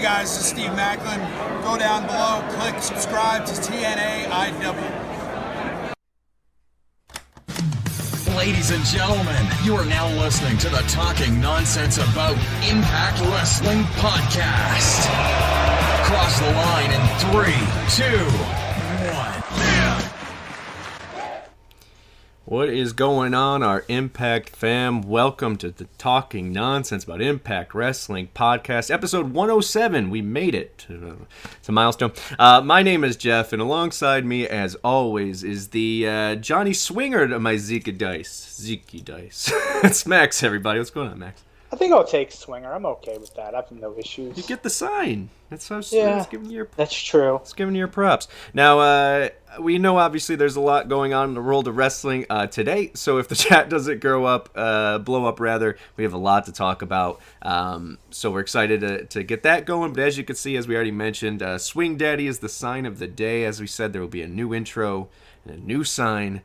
guys, this is Steve Macklin. Go down below, click subscribe to TNAIW. Ladies and gentlemen, you are now listening to the Talking Nonsense About Impact Wrestling podcast. Cross the line in 3, 2, 1. What is going on, our Impact fam? Welcome to the Talking Nonsense About Impact Wrestling podcast, episode 107. We made it. It's a milestone. My name is Jeff, and alongside me, as always, is the Johnny Swinger to my Zeke Dice. It's Max, everybody. What's going on, Max? I think I'll take Swinger. I'm okay with that. I have no issues. You get the sign. That's how giving you your, that's true. It's giving you your props. Now, we know obviously there's a lot going on in the world of wrestling today. So if the chat doesn't blow up rather, we have a lot to talk about. So we're excited to get that going. But as you can see, as we already mentioned, Swing Daddy is the sign of the day. As we said, there will be a new intro and a new sign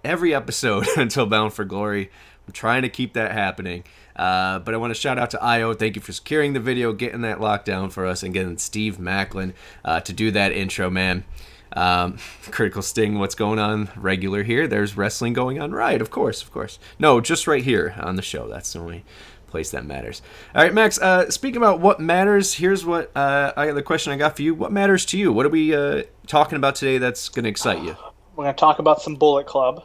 every episode until Bound for Glory. I'm trying to keep that happening. But I want to shout out to IO. Thank you for securing the video, getting that locked down for us, and getting Steve Macklin to do that intro, man. Critical Sting, what's going on? Regular here. There's wrestling going on. Right, of course. No, just right here on the show. That's the only place that matters. All right, Max, speaking about what matters, here's what the question I got for you. What matters to you? What are we talking about today that's going to excite you? We're going to talk about some Bullet Club.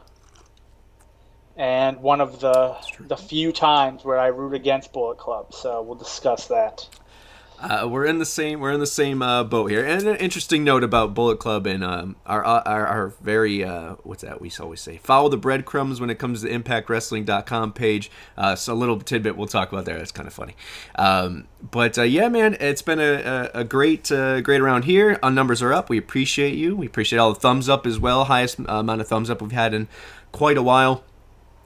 And one of the few times where I root against Bullet Club, so we'll discuss that. We're in the same boat here. And an interesting note about Bullet Club and our very what's that we always say, follow the breadcrumbs when it comes to the ImpactWrestling.com page. So a little tidbit we'll talk about there. That's kind of funny. But yeah, man, it's been a great round here. Our numbers are up. We appreciate you. We appreciate all the thumbs up as well. Highest amount of thumbs up we've had in quite a while.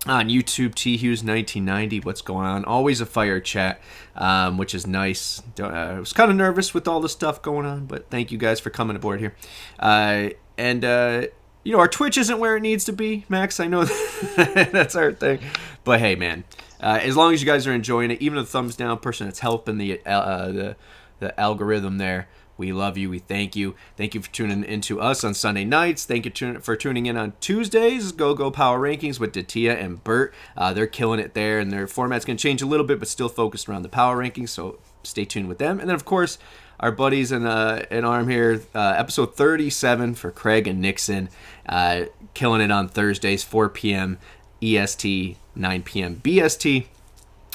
On YouTube, THughes1990, what's going on? Always a fire chat, which is nice. I was kind of nervous with all the stuff going on, but thank you guys for coming aboard here. And our Twitch isn't where it needs to be, Max. I know that's our thing. But hey, man, as long as you guys are enjoying it, even a thumbs down person that's helping the algorithm there, we love you. We thank you. Thank you for tuning into us on Sunday nights. Thank you for tuning in on Tuesdays. GoGoPowerRankings with Datila and Bert. They're killing it there, and their format's going to change a little bit, but still focused around the Power Rankings, so stay tuned with them. And then, of course, our buddies in arm here, episode 37 for Craig and Nixon, killing it on Thursdays, 4 p.m. EST, 9 p.m. BST.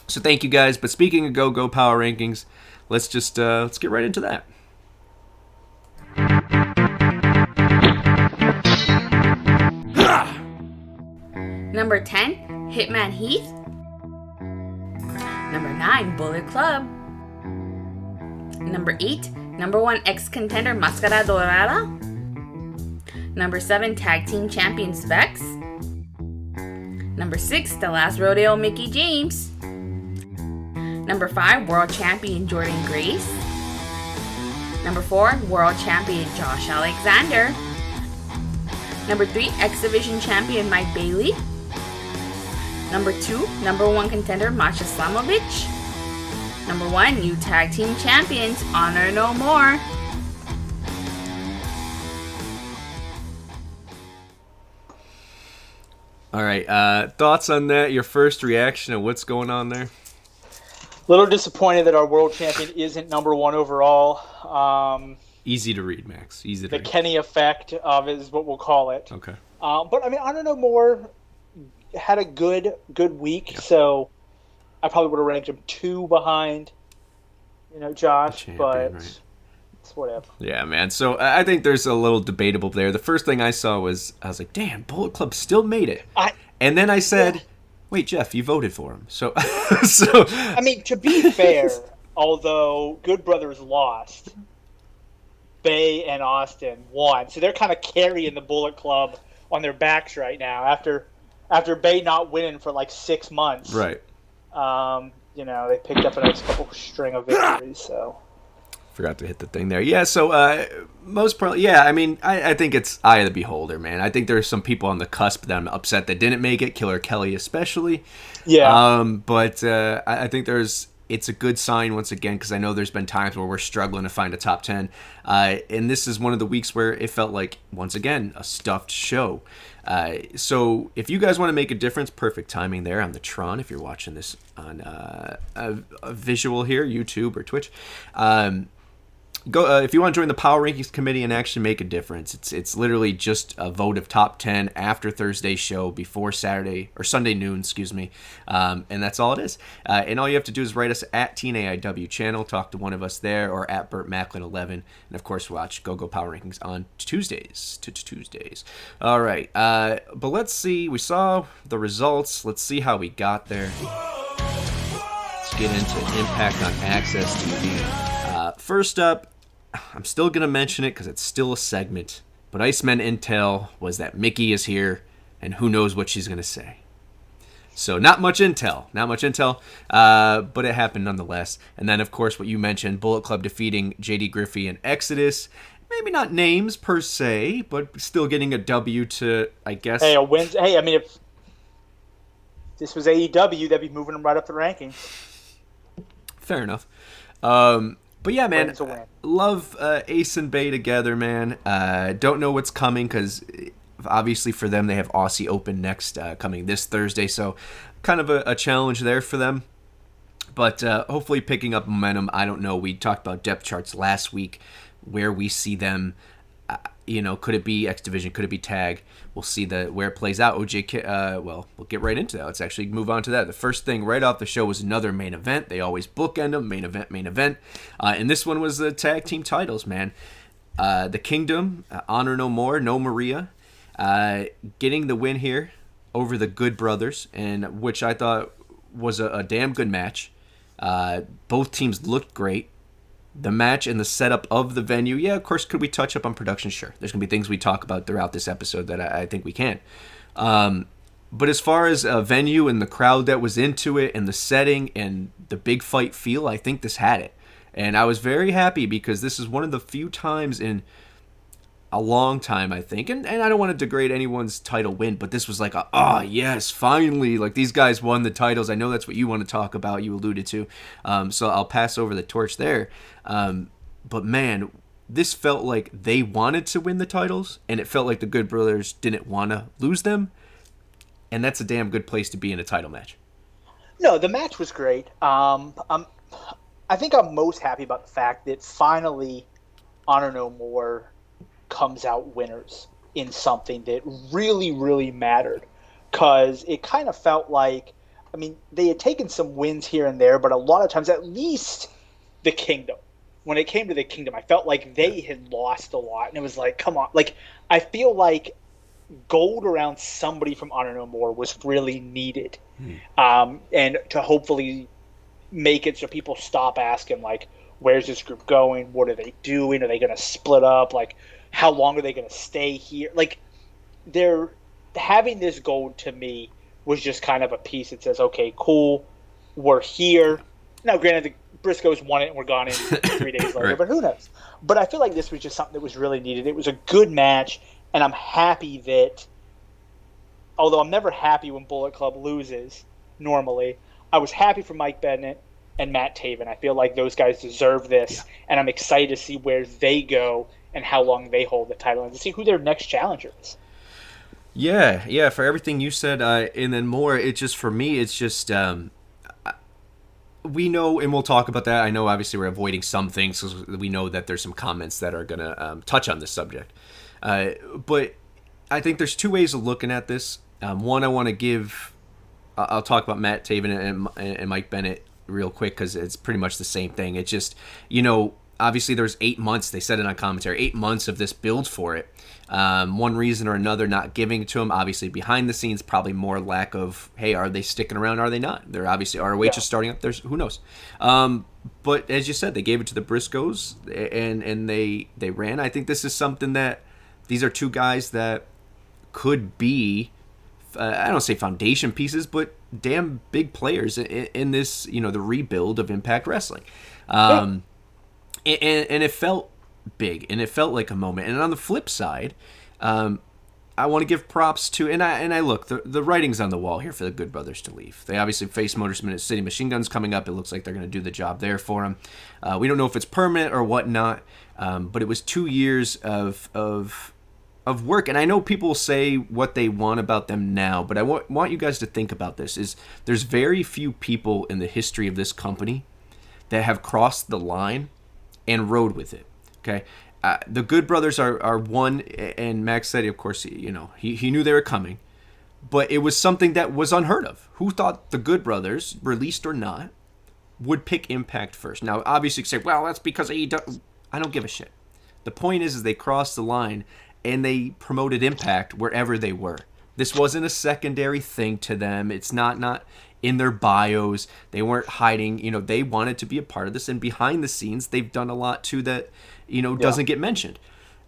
So thank you guys. But speaking of GoGoPowerRankings, let's get right into that. Number 10, Hitman Heath. Number 9, Bullet Club. Number 8, number 1 ex-contender Máscara Dorada. Number 7, Tag Team Champion Specs. Number 6, The Last Rodeo Mickey James. Number 5, World Champion Jordan Grace. Number 4, World Champion Josh Alexander. Number 3, X-Division Champion Mike Bailey. Number 2, number 1 contender Masha Slamovich. Number 1, new Tag Team Champions Honor No More. All right, thoughts on that? Your first reaction of what's going on there? Little disappointed that our world champion isn't number 1 overall. Easy to read, Max. Easy to read. The Kenny effect of it is what we'll call it. Okay. But I mean, Honor No More had a good week, so I probably would have ranked him 2 behind, Josh, champion, but right. It's whatever. Yeah, man. So I think there's a little debatable there. The first thing I saw was, I was like, damn, Bullet Club still made it. And then I said, wait, Jeff, you voted for him. So I mean, to be fair, although Good Brothers lost, Bay and Austin won. So they're kind of carrying the Bullet Club on their backs right now after Bay not winning for like 6 months. Right. They picked up a nice couple string of victories, so. Forgot to hit the thing there. Yeah, so most probably, yeah, I mean, I think it's eye of the beholder, man. I think there's some people on the cusp that I'm upset that didn't make it, Killer Kelly especially. Yeah. But I think there's it's a good sign once again, because I know there's been times where we're struggling to find a top 10. And this is one of the weeks where it felt like, once again, a stuffed show. So if you guys want to make a difference, perfect timing there on the Tron, if you're watching this on a visual here, YouTube or Twitch. Go if you want to join the Power Rankings committee and actually make a difference. It's literally just a vote of top 10 after Thursday's show, before Saturday or Sunday noon, excuse me, and that's all it is. And all you have to do is write us at TNAIWChannel, talk to one of us there, or at Burt Macklin 11, and of course watch Power Rankings on Tuesdays. All right, but let's see. We saw the results. Let's see how we got there. Let's get into Impact on Access TV. First up, I'm still going to mention it because it's still a segment, but Iceman intel was that Mickey is here, and who knows what she's going to say. So not much intel, but it happened nonetheless. And then, of course, what you mentioned, Bullet Club defeating JD Griffey and Exodus. Maybe not names per se, but still getting a W to, I guess. Hey, a win. Hey, I mean, if this was AEW, they'd be moving them right up the rankings. Fair enough. But yeah, man, love Ace and Bay together, man. Don't know what's coming because obviously for them they have Aussie Open next coming this Thursday, so kind of a challenge there for them. But hopefully picking up momentum. I don't know. We talked about depth charts last week, where we see them. Could it be X Division? Could it be Tag? We'll see where it plays out. We'll get right into that. Let's actually move on to that. The first thing right off the show was another main event. They always bookend them, main event. And this one was the tag team titles, man. The Kingdom, Honor No More, No Maria, getting the win here over the Good Brothers, and which I thought was a damn good match. Both teams looked great. The match and the setup of the venue, yeah, of course, could we touch up on production? Sure. There's going to be things we talk about throughout this episode that I think we can. But as far as a venue and the crowd that was into it and the setting and the big fight feel, I think this had it. And I was very happy because this is one of the few times in a long time, I think, and I don't want to degrade anyone's title win, but this was like yes, finally, like these guys won the titles. I know that's what you want to talk about, you alluded to, so I'll pass over the torch there. But man, this felt like they wanted to win the titles, and it felt like the Good Brothers didn't want to lose them, and that's a damn good place to be in a title match. No, the match was great. I think I'm most happy about the fact that finally Honor No More comes out winners in something that really, really mattered, because it kind of felt like, I mean, they had taken some wins here and there, but a lot of times, at least the Kingdom, when it came to the Kingdom, I felt like they had lost a lot, and it was like, come on, like, I feel like gold around somebody from Honor No More was really needed, and to hopefully make it so people stop asking, like, where's this group going? What are they doing? Are they going to split up? Like, how long are they going to stay here? Like, they're having this gold, to me, was just kind of a piece that says, okay, cool, we're here. Now, granted, the Briscoes won it and we're gone in 3 days later, right. But who knows? But I feel like this was just something that was really needed. It was a good match, and I'm happy that, although I'm never happy when Bullet Club loses, normally, I was happy for Mike Bennett and Matt Taven. I feel like those guys deserve this, and I'm excited to see where they go and how long they hold the title, and to see who their next challenger is. Yeah, for everything you said, and then more, it's just, for me, it's just, we know, and we'll talk about that, I know obviously we're avoiding some things, because we know that there's some comments that are going to touch on this subject, but I think there's two ways of looking at this. One, I want to give, I'll talk about Matt Taven and Mike Bennett real quick, because it's pretty much the same thing. It's just, obviously there's 8 months, they said it on commentary, 8 months of this build for it. One reason or another not giving it to them, obviously behind the scenes, probably more lack of, hey, are they sticking around, are they not? They're obviously, ROH is starting up, who knows? But as you said, they gave it to the Briscoes, and they ran. I think this is something that, these are two guys that could be, I don't say foundation pieces, but damn big players in this, the rebuild of Impact Wrestling. And it felt big, and it felt like a moment. And on the flip side, I I want to give props to, and I look, the writing's on the wall here for the Good Brothers to leave. They obviously face Motor City Machine Guns coming up. It looks like they're going to do the job there for them. We don't know if it's permanent or whatnot, but it was 2 years of work. And I know people say what they want about them now, but I want you guys to think about this. Is there's very few people in the history of this company that have crossed the line and rode with it. Okay. The Good Brothers are one, and Max said, of course, he knew they were coming, but it was something that was unheard of. Who thought the Good Brothers, released or not, would pick Impact first? Now, obviously, you say, well, that's because AEW. I don't give a shit. The point is they crossed the line and they promoted Impact wherever they were. This wasn't a secondary thing to them. It's not in their bios. They weren't hiding. They wanted to be a part of this, and behind the scenes, they've done a lot too that doesn't get mentioned.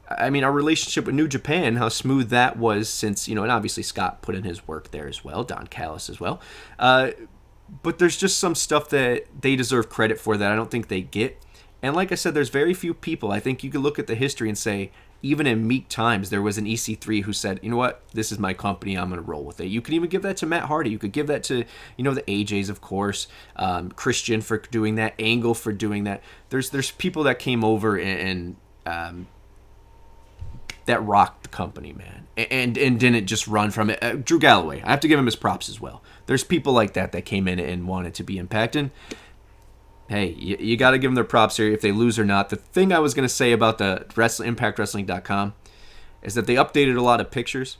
I mean, our relationship with New Japan, how smooth that was since, and obviously Scott put in his work there as well, Don Callis as well. But there's just some stuff that they deserve credit for that I don't think they get. And like I said, there's very few people. I think you could look at the history and say, even in meek times, there was an EC3 who said, you know what, this is my company, I'm going to roll with it. You could even give that to Matt Hardy. You could give that to, the AJs, of course, Christian for doing that, Angle for doing that. There's people that came over and that rocked the company, man, and didn't just run from it. Drew Galloway, I have to give him his props as well. There's people like that came in and wanted to be impacted. Hey, you got to give them their props here if they lose or not. The thing I was going to say about the ImpactWrestling.com is that they updated a lot of pictures.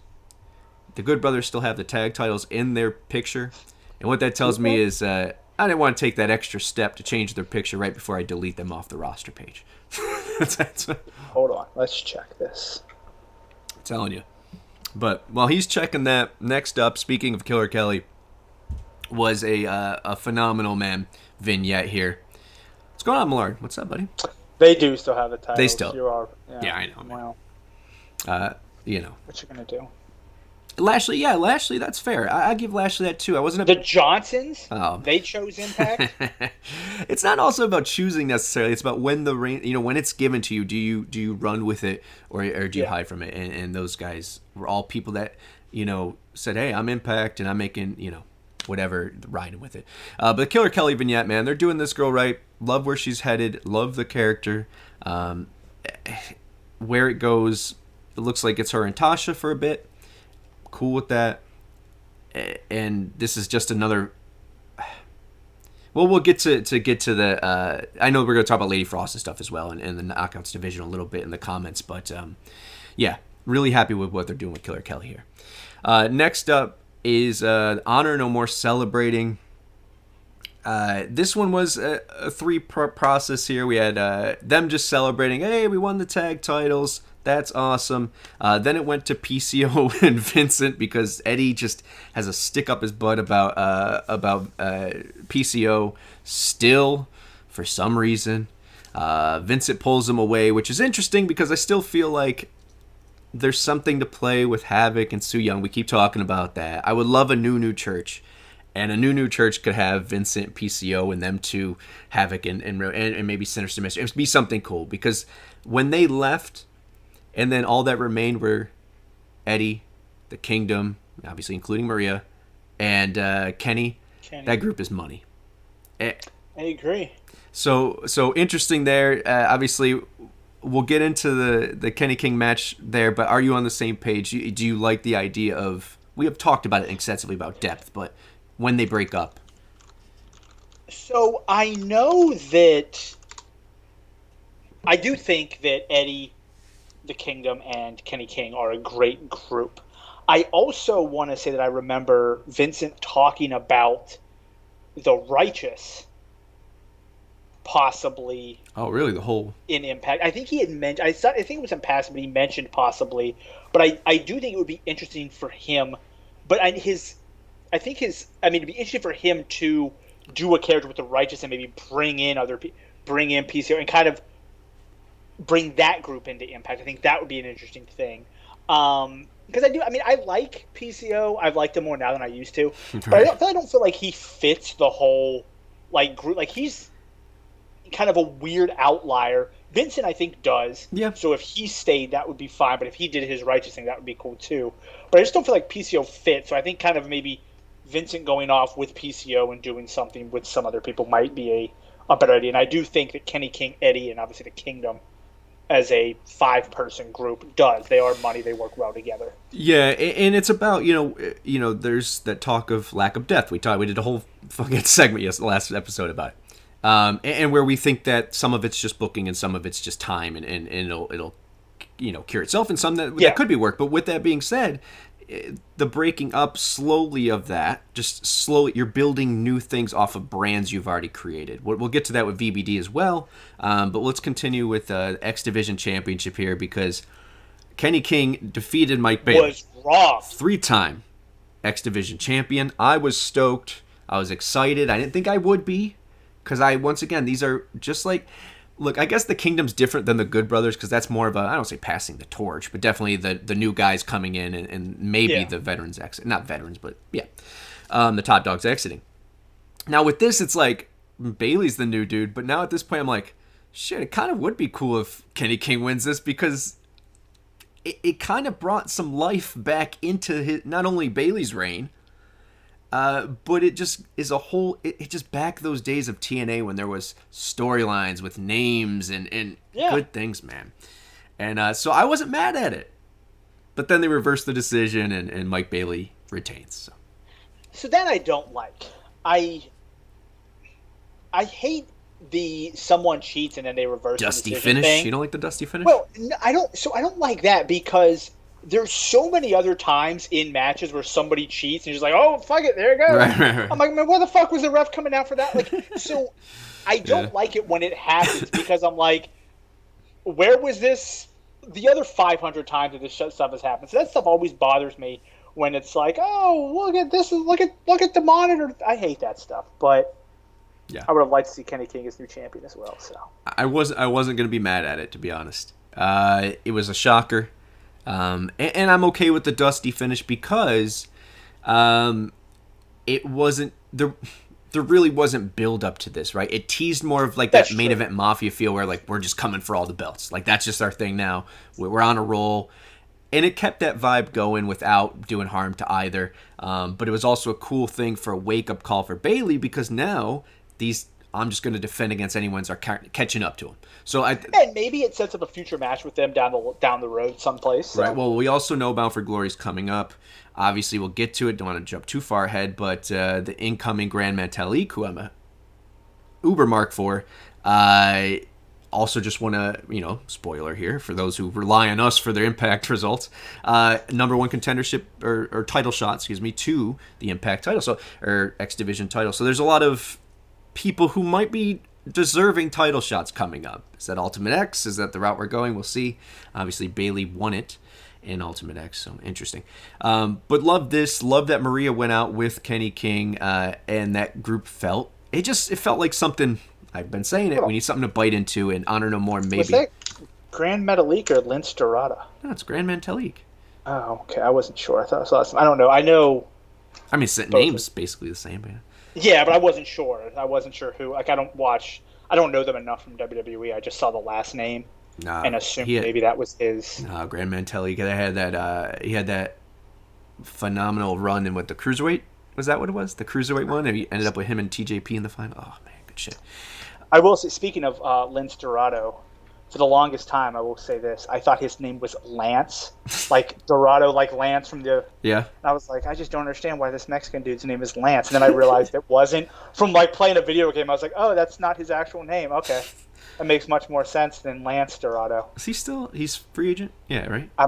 The Good Brothers still have the tag titles in their picture. And what that tells me is I didn't want to take that extra step to change their picture right before I delete them off the roster page. Hold on. Let's check this. I'm telling you. But while he's checking that, next up, speaking of Killer Kelly, was a phenomenal, vignette here. What's going on, Millard? What's up, buddy? They do still have the titles. They still. Yeah, I know. Wow. What you gonna do? Lashley, that's fair. I give Lashley that too. I wasn't the Johnsons. Oh. They chose Impact. It's not also about choosing necessarily. It's about when the when it's given to you. Do you run with it or do you hide from it? And those guys were all people that said, hey, I'm Impact and I'm making whatever, riding with it. But the Killer Kelly vignette, man, they're doing this girl right. Love where she's headed. Love the character. Where it goes, it looks like it's her and Tasha for a bit. Cool with that. And this is just another. Well, we'll get to the. I know we're going to talk about Lady Frost and stuff as well, and the Knockouts division a little bit in the comments, but yeah, really happy with what they're doing with Killer Kelly here. Next up is Honor No More Celebrating. This one was a process here. We had them just celebrating, hey, we won the tag titles. That's awesome. Then it went to PCO and Vincent because Eddie just has a stick up his butt about PCO still for some reason. Vincent pulls him away, which is interesting because I still feel like there's something to play with Havoc and Su Yung. We keep talking about that. I would love a new church. And a new church could have Vincent, PCO, and them two, Havoc, and maybe Sinister Mystery. It would be something cool. Because when they left, and then all that remained were Eddie, the Kingdom, obviously including Maria, and Kenny. That group is money. I agree. So interesting there. Obviously, we'll get into the Kenny King match there, but are you on the same page? Do you like the idea of... We have talked about it extensively about depth, but when they break up. So I know that... I do think that Eddie, the Kingdom, and Kenny King are a great group. I also want to say that I remember Vincent talking about the Righteous possibly. Oh, really? The whole in Impact. I think he had mentioned. I think it was in passing, but he mentioned possibly. But I do think it would be interesting for him. But it'd be interesting for him to do a character with the Righteous and maybe bring in PCO and kind of bring that group into Impact. I think that would be an interesting thing. Because I like PCO. I've liked him more now than I used to. But I don't feel like he fits the whole group. Like, he's kind of a weird outlier Vincent, I think, does. Yeah. So if he stayed, that would be fine. But if he did his righteous thing, that would be cool too. But I just don't feel like PCO fit. So I think kind of maybe Vincent going off with PCO and doing something with some other people might be a better idea. And I do think that Kenny King, Eddie, and obviously the Kingdom as a 5-person group does. They are money. They work well together. Yeah, and it's about, there's that talk of lack of depth. We did a whole fucking segment the last episode about it. And where we think that some of it's just booking and some of it's just time and it'll cure itself, and some that could be work. But with that being said, the breaking up slowly of that, just slowly, you're building new things off of brands you've already created. We'll get to that with VBD as well, but let's continue with the X Division Championship here, because Kenny King defeated Mike Bailey. Was wrong. 3-time X Division champion. I was stoked. I was excited. I didn't think I would be, because once again, these are just like, look, I guess the Kingdom's different than the Good Brothers, because that's more of a, I don't say passing the torch, but definitely the new guys coming in and maybe the veterans exit. Not veterans, but the top dogs exiting. Now with this, it's like Bailey's the new dude, but now at this point I'm like, shit, it kind of would be cool if Kenny King wins this, because it kind of brought some life back into not only Bailey's reign, but it just is a whole. It just back those days of TNA when there was storylines with names and good things, man. And so I wasn't mad at it, but then they reversed the decision and Mike Bailey retains. So that I don't like. I hate the someone cheats and then they reverse Dusty the decision finish. thing. You don't like the dusty finish? Well, I don't. So I don't like that, because there's so many other times in matches where somebody cheats and you're just like, oh, fuck it, there you go. Right. I'm like, man, where the fuck was the ref coming out for that? Like, so I don't like it when it happens, because I'm like, where was this the other 500 times that this stuff has happened? So that stuff always bothers me when it's like, oh, look at this, look at the monitor. I hate that stuff, but yeah, I would have liked to see Kenny King as new champion as well. So I wasn't going to be mad at it, to be honest. It was a shocker. And I'm okay with the dusty finish, because it wasn't there really wasn't build up to this, right? It teased more of like that main event Mafia feel, where like we're just coming for all the belts, like that's just our thing now, we're on a roll, and it kept that vibe going without doing harm to either. But it was also a cool thing for a wake up call for Bailey, because now I'm just going to defend against anyone who's catching up to him. So and maybe it sets up a future match with them down the road someplace. So. Right. Well, we also know Bound for Glory is coming up. Obviously, we'll get to it. Don't want to jump too far ahead, but the incoming Grand Metalik, who I'm a uber mark for, also just want to, spoiler here for those who rely on us for their Impact results, number one contendership or title shot, to the Impact title, or X Division title. So there's a lot of people who might be deserving title shots coming up. Is that Ultimate X? Is that the route we're going? We'll see. Obviously, Bailey won it in Ultimate X, so interesting. But love this. Love that Maria went out with Kenny King, and that group felt like something. I've been saying it. We need something to bite into, and Honor No More maybe. Was that Grand Metalik or Lince Dorada? No, it's Grand Metalik. Oh, okay. I wasn't sure. I thought I don't know. I know. I mean, name's basically the same, man. Yeah, but I wasn't sure. I wasn't sure who. Like, I don't know them enough from WWE. I just saw the last name and assumed maybe that was his. No, Grand Metalik. He had that phenomenal run in with the Cruiserweight. Was that what it was? The Cruiserweight one? And he ended up with him and TJP in the final. Oh, man, good shit. I will say, speaking of Lince Dorado, for the longest time, I will say this. I thought his name was Lance, like Dorado, like Lance from the... Yeah. And I was like, I just don't understand why this Mexican dude's name is Lance. And then I realized it wasn't. From, like, playing a video game, I was like, oh, that's not his actual name. Okay. That makes much more sense than Lance Dorado. Is he still... He's free agent? Yeah, right? I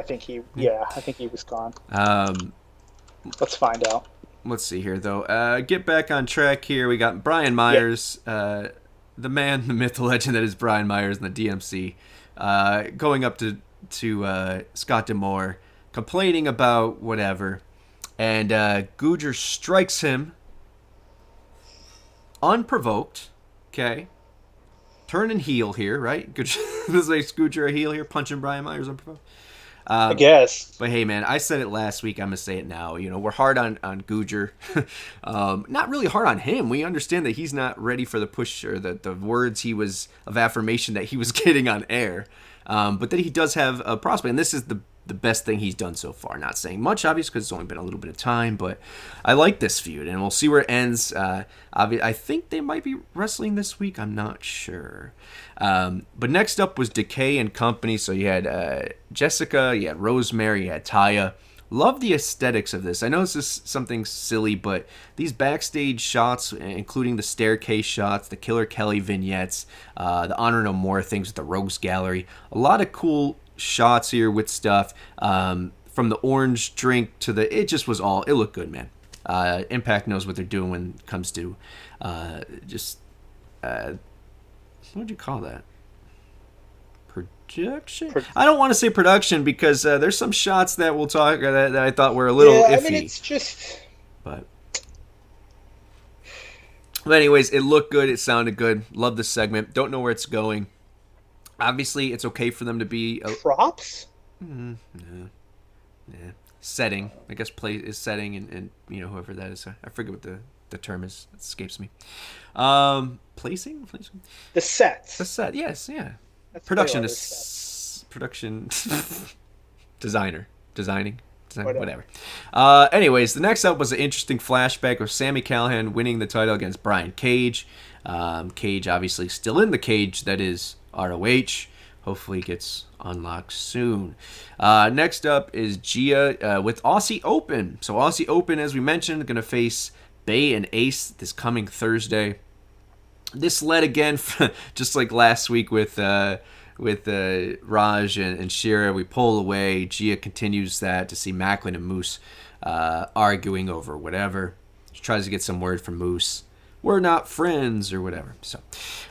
think he was gone. Let's find out. Let's see here, though. Get back on track here. We got Brian Myers... the man, the myth, the legend that is Brian Myers in the DMC, going up to Scott D'Amore, complaining about whatever, and Gujar strikes him unprovoked. Okay, turning heel here, right? This makes Gujar a heel here, punching Brian Myers unprovoked. I guess. But hey, man, I said it last week. I'm gonna say it now. You know, we're hard on Googer. Not really hard on him. We understand that he's not ready for the push or the words of affirmation that he was getting on air. But that he does have a prospect, and this is the best thing he's done so far. Not saying much, obviously, because it's only been a little bit of time, but I like this feud, and we'll see where it ends. I think they might be wrestling this week. I'm not sure. But next up was Decay and Company. So you had Jessica, you had Rosemary, you had Taya. Love the aesthetics of this. I know this is something silly, but these backstage shots, including the staircase shots, the Killer Kelly vignettes, the Honor No More things with the Rogues Gallery, a lot of cool shots here with stuff. From the orange drink to it just was it looked good, man. Impact knows what they're doing when it comes to what would you call that? Production? I don't want to say production because there's some shots that we'll talk that I thought were a little iffy. I mean, it's just. But anyways, it looked good. It sounded good. Love this segment. Don't know where it's going. Obviously, it's okay for them to be props. Yeah. Setting. I guess play is setting, and you know whoever that is. I forget what the term is. It escapes me. Placing. The set. The set. Yes. Yeah. That's Production designing, whatever. Anyways, the next up was an interesting flashback of Sami Callihan winning the title against Brian Cage. Cage obviously still in the cage that is ROH. Hopefully it gets unlocked soon. Next up is Gia with Aussie Open. So Aussie Open, as we mentioned, going to face Bay and Ace this coming Thursday. This led again, just like last week with Raj and Shira. We pull away. Gia continues that to see Macklin and Moose arguing over whatever. She tries to get some word from Moose. We're not friends or whatever. So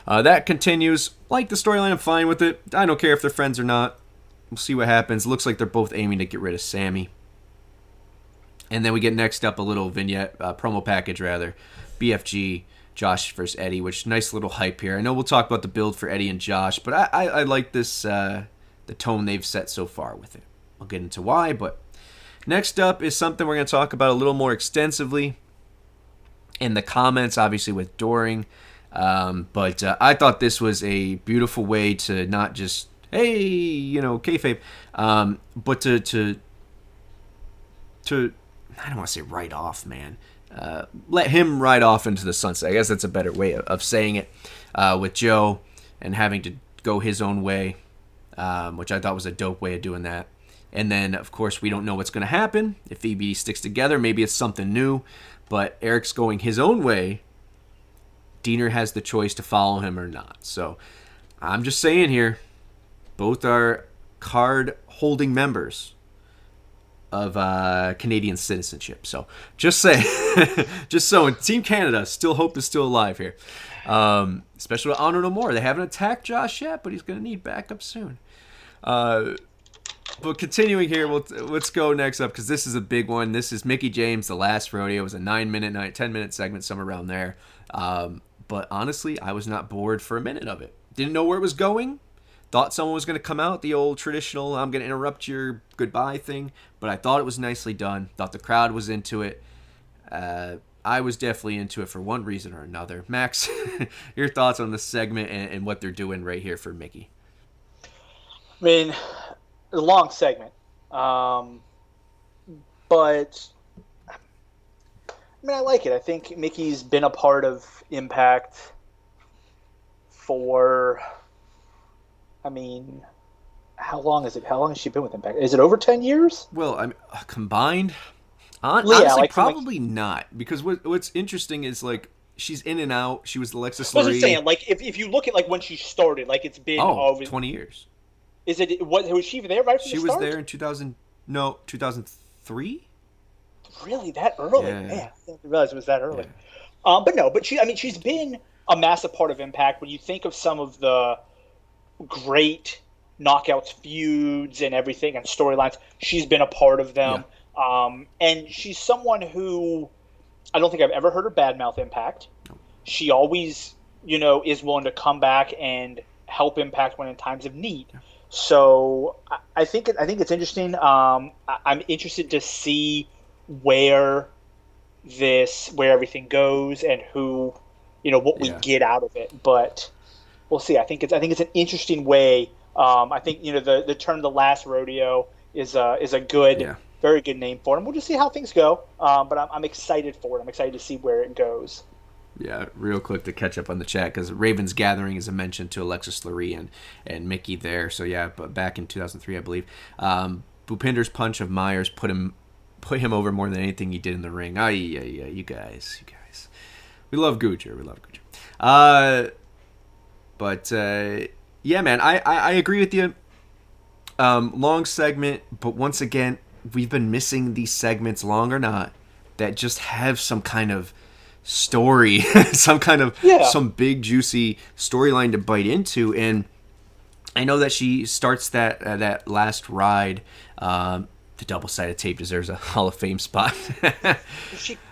that continues. Like the storyline, I'm fine with it. I don't care if they're friends or not. We'll see what happens. Looks like they're both aiming to get rid of Sammy. And then we get next up a little vignette, promo package rather. BFG, Josh versus Eddie, which nice little hype here. I know we'll talk about the build for Eddie and Josh, but I like this, the tone they've set so far with it. I'll get into why, but next up is something we're going to talk about a little more extensively in the comments, obviously with Doering. But I thought this was a beautiful way to not just, hey, you know, kayfabe, but to I don't want to say write off, man. Let him ride off into the sunset. I guess that's a better way of saying it, with Joe and having to go his own way, which I thought was a dope way of doing that. And then, of course, we don't know what's going to happen. If EB sticks together, maybe it's something new. But Eric's going his own way. Diener has the choice to follow him or not. So I'm just saying here, both are card-holding members of Canadian citizenship. So just saying, just so. And Team Canada, still hope is still alive here. Especially with Honor No More. They haven't attacked Josh yet, but he's going to need backup soon. But continuing here, let's go next up because this is a big one. This is Mickie James, The Last Rodeo. It was a 10-minute segment, somewhere around there. But honestly, I was not bored for a minute of it. Didn't know where it was going. Thought someone was going to come out, the old traditional, I'm going to interrupt your goodbye thing. But I thought it was nicely done. Thought the crowd was into it. I was definitely into it for one reason or another. Max, your thoughts on this segment and what they're doing right here for Mickie? I mean, a long segment. But I mean, I like it. I think Mickey's been a part of Impact for, I mean, how long is it? How long has she been with Impact? Is it over 10 years? Well, I mean, combined, honestly, probably not. Because what's interesting is, like, she's in and out. She was Alexis Lurie. I was saying, like, if you look at, like, when she started, like, it's been... 20 years. Is it... Was she there right from the start? She was there in 2003? Really? That early? Yeah. Man, I didn't realize it was that early. Yeah. But she's been a massive part of Impact. When you think of some of the great knockouts, feuds, and everything, and storylines, she's been a part of them. Yeah. And she's someone who I don't think I've ever heard her badmouth Impact. No. She always, is willing to come back and help Impact when in times of need. Yeah. So I think it's interesting. I'm interested to see where everything goes and who, what we get out of it. But we'll see. I think it's an interesting way. I think the term "the last rodeo" is a good, very good name for it. And we'll just see how things go. But I'm excited for it. I'm excited to see where it goes. Yeah, real quick to catch up on the chat, because Ravens Gathering is a mention to Alexis Lurie and Mickey there. So yeah, but back in 2003, I believe, Bhupinder's punch of Myers put him over more than anything he did in the ring. You guys, we love Gujar. But yeah, man, I agree with you. Long segment, but once again, we've been missing these segments, long or not, that just have some kind of story, some big juicy storyline to bite into. And I know that she starts that last ride. The double-sided tape deserves a Hall of Fame spot.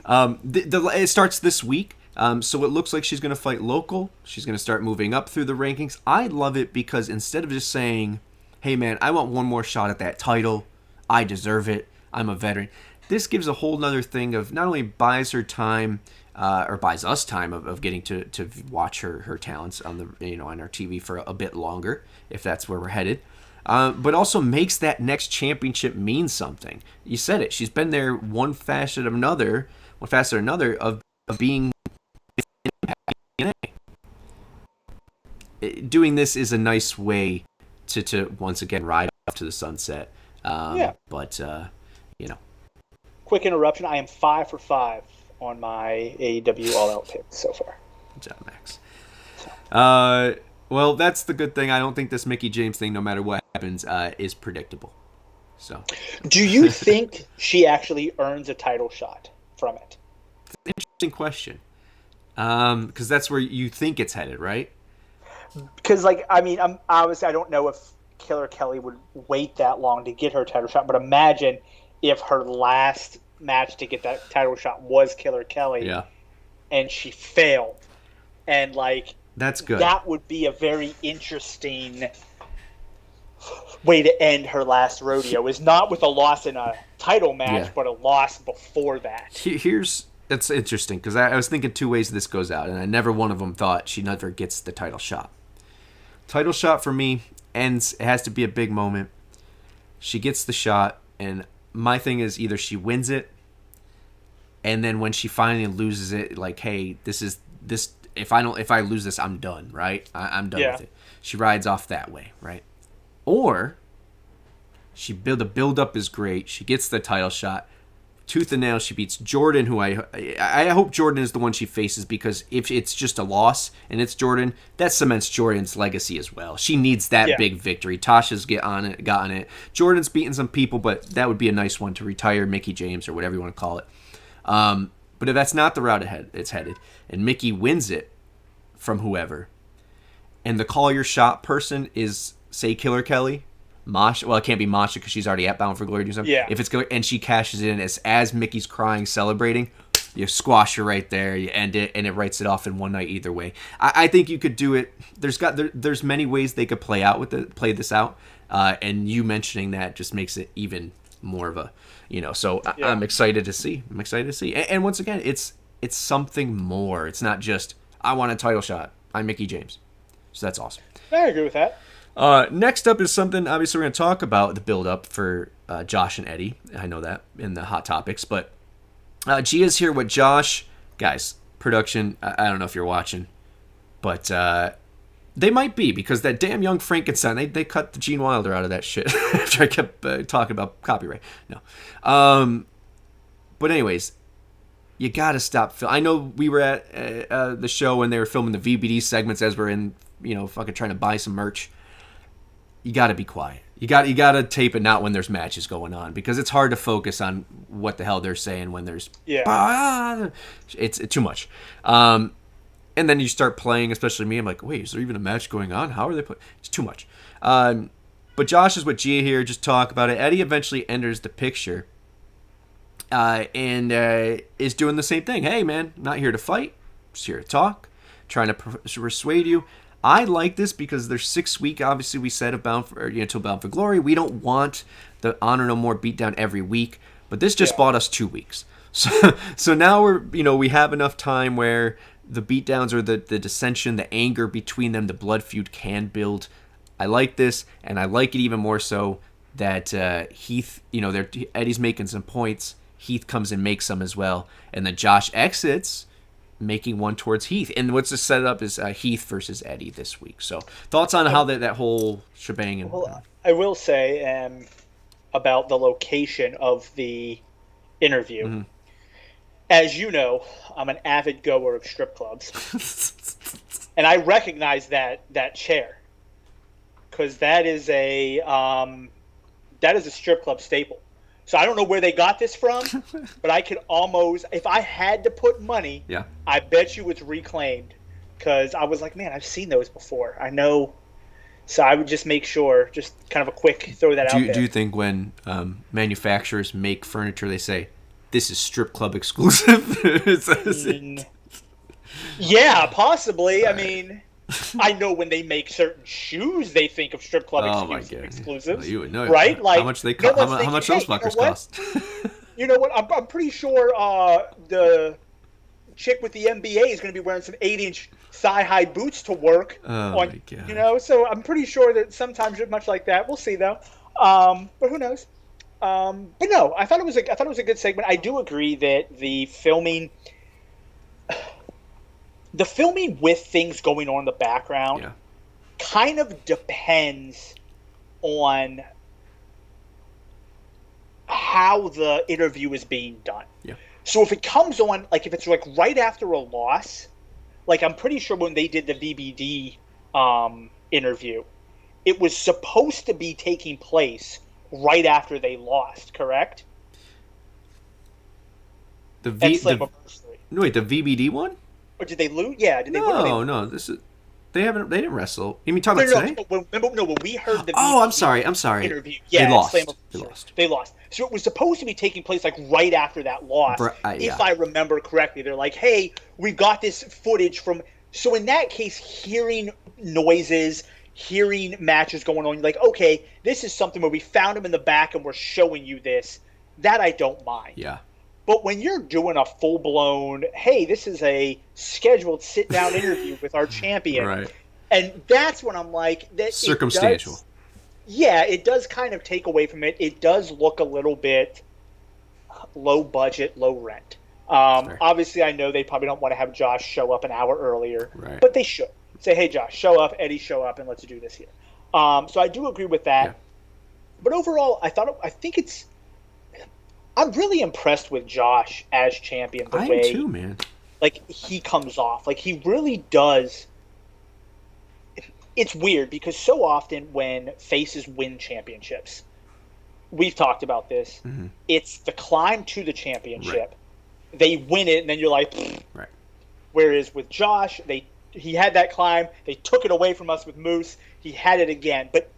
It starts this week. So it looks like she's going to fight local. She's going to start moving up through the rankings. I love it because instead of just saying, hey man, I want one more shot at that title, I deserve it, I'm a veteran, this gives a whole nother thing of not only buys her time, or buys us time of getting to watch her talents on on our TV for a bit longer, if that's where we're headed, but also makes that next championship mean something. You said it. She's been there one facet or another of being doing this is a nice way to once again ride off to the sunset. But quick interruption. I am 5 for 5 on my AEW All Out pick so far. Good job, Max. Well, that's the good thing. I don't think this Mickie James thing, no matter what happens, is predictable. So, do you think she actually earns a title shot from it? It's an interesting question. Because that's where you think it's headed, right? Because, obviously, I don't know if Killer Kelly would wait that long to get her title shot, but imagine if her last match to get that title shot was Killer Kelly, and she failed, and that's good. That would be a very interesting way to end her last rodeo. Is not with a loss in a title match, but a loss before that. That's interesting, because I was thinking two ways this goes out, and I never one of them thought she never gets the title shot. Title shot for me ends. It has to be a big moment. She gets the shot, and my thing is either she wins it, and then when she finally loses it, hey, this. If I lose this, I'm done. Right? I'm done with it. She rides off that way, right? Or the build up is great. She gets the title shot. Tooth and nail, she beats Jordan, who I hope Jordan is the one she faces, because if it's just a loss and it's Jordan, that cements Jordan's legacy as well. She needs that big victory. Tasha's gotten it. Jordan's beaten some people, but that would be a nice one to retire Mickie James or whatever you want to call it. But if that's not the route it's headed, and Mickie wins it from whoever, and the call your shot person is, say, Killer Kelly, Masha, well, it can't be Masha because she's already at Bound for Glory. Do something. Yeah. If it's good and she cashes it in as Mickey's crying, celebrating, you squash her right there. You end it, and it writes it off in one night either way. I think you could do it. There's many ways they could play this out. And you mentioning that just makes it even more of a So I'm excited to see. And once again, it's something more. It's not just I want a title shot. I'm Mickie James. So that's awesome. I agree with that. Next up is something, obviously, we're going to talk about the build-up for Josh and Eddie. I know that in the Hot Topics. But Gia's here with Josh. Guys, production, I don't know if you're watching. But they might be, because that damn Young Frankenstein, they cut the Gene Wilder out of that shit after I kept talking about copyright. No. But anyways, you got to stop. I know we were at the show when they were filming the VBD segments as we're in, fucking trying to buy some merch. You got to be quiet. You got to tape it not when there's matches going on, because it's hard to focus on what the hell they're saying when there's it's too much. And then you start playing, especially me. I'm like, wait, is there even a match going on? How are they playing? It's too much. But Josh is with Gia here. Just talk about it. Eddie eventually enters the picture and is doing the same thing. Hey, man, not here to fight. Just here to talk. Trying to persuade you. I like this because there's 6 week. Obviously, we said about till Bound for Glory. We don't want the Honor No More beatdown every week, but this just bought us 2 weeks. So now we have enough time where the beatdowns or the dissension, the anger between them, the blood feud can build. I like this, and I like it even more so that Heath, Eddie's making some points. Heath comes and makes some as well, and then Josh exits, making one towards Heath. And what's the setup is Heath versus Eddie this week. So thoughts on how that whole shebang? I will say about the location of the interview. Mm-hmm. As you know, I'm an avid goer of strip clubs, and I recognize that chair because that is a strip club staple. So I don't know where they got this from, but I could almost, if I had to put money, I bet you it's reclaimed because I was like, man, I've seen those before. I know. So I would just make sure, just kind of a quick throw that out there. Do you think when manufacturers make furniture, they say, this is strip club exclusive? Yeah, possibly. I mean, I know when they make certain shoes, they think of strip club exclusives. Well, you would know, right? Like, how much they cost? How much those fuckers cost? You know what? I'm pretty sure the chick with the MBA is going to be wearing some 8-inch thigh-high boots to work. My God. So I'm pretty sure that sometimes you're much like that. We'll see though. But who knows? But no, I thought it was a good segment. I do agree that the filming with things going on in the background kind of depends on how the interview is being done. Yeah. So if it comes on, like if it's like right after a loss, like I'm pretty sure when they did the VBD interview, it was supposed to be taking place right after they lost, correct? The VBD one? Or did they lose? Yeah, did they? No. This is they didn't wrestle. You mean talking about today? No, when we heard the I'm sorry. interview, yeah, they lost. So it was supposed to be taking place like right after that loss, if I remember correctly. They're like, hey, we've got this footage from. So in that case, hearing noises, hearing matches going on, you're like, okay, this is something where we found him in the back and we're showing you this. That I don't mind. Yeah. But when you're doing a full-blown, hey, this is a scheduled sit-down interview with our champion, right? And that's when I'm like, that circumstantial. It does kind of take away from it. It does look a little bit low budget, low rent. Obviously, I know they probably don't want to have Josh show up an hour earlier, right? But they should say, hey, Josh, show up, Eddie, show up, and let's do this here. So I do agree with that. Yeah. But overall, I'm really impressed with Josh as champion. I am too, man. Like, he comes off. Like, he really does. It's weird because so often when faces win championships, we've talked about this, it's the climb to the championship. Right. They win it, and then you're like, right. Whereas with Josh, he had that climb. They took it away from us with Moose. He had it again. But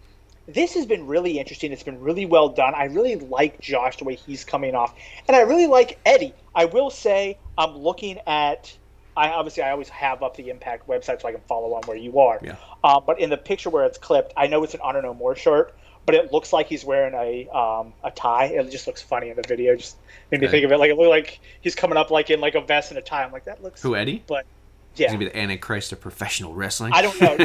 this has been really interesting. It's been really well done. I really like Josh, the way he's coming off. And I really like Eddie. I will say I'm looking at – I always have up the Impact website so I can follow on where you are. Yeah. But in the picture where it's clipped, I know it's an Honor No More shirt, but it looks like he's wearing a tie. It just looks funny in the video. Just made me think of it. Like, it looked like he's coming up like in like a vest and a tie. I'm like, that looks – Who, Eddie? But yeah. He's going to be the Antichrist of professional wrestling? I don't know.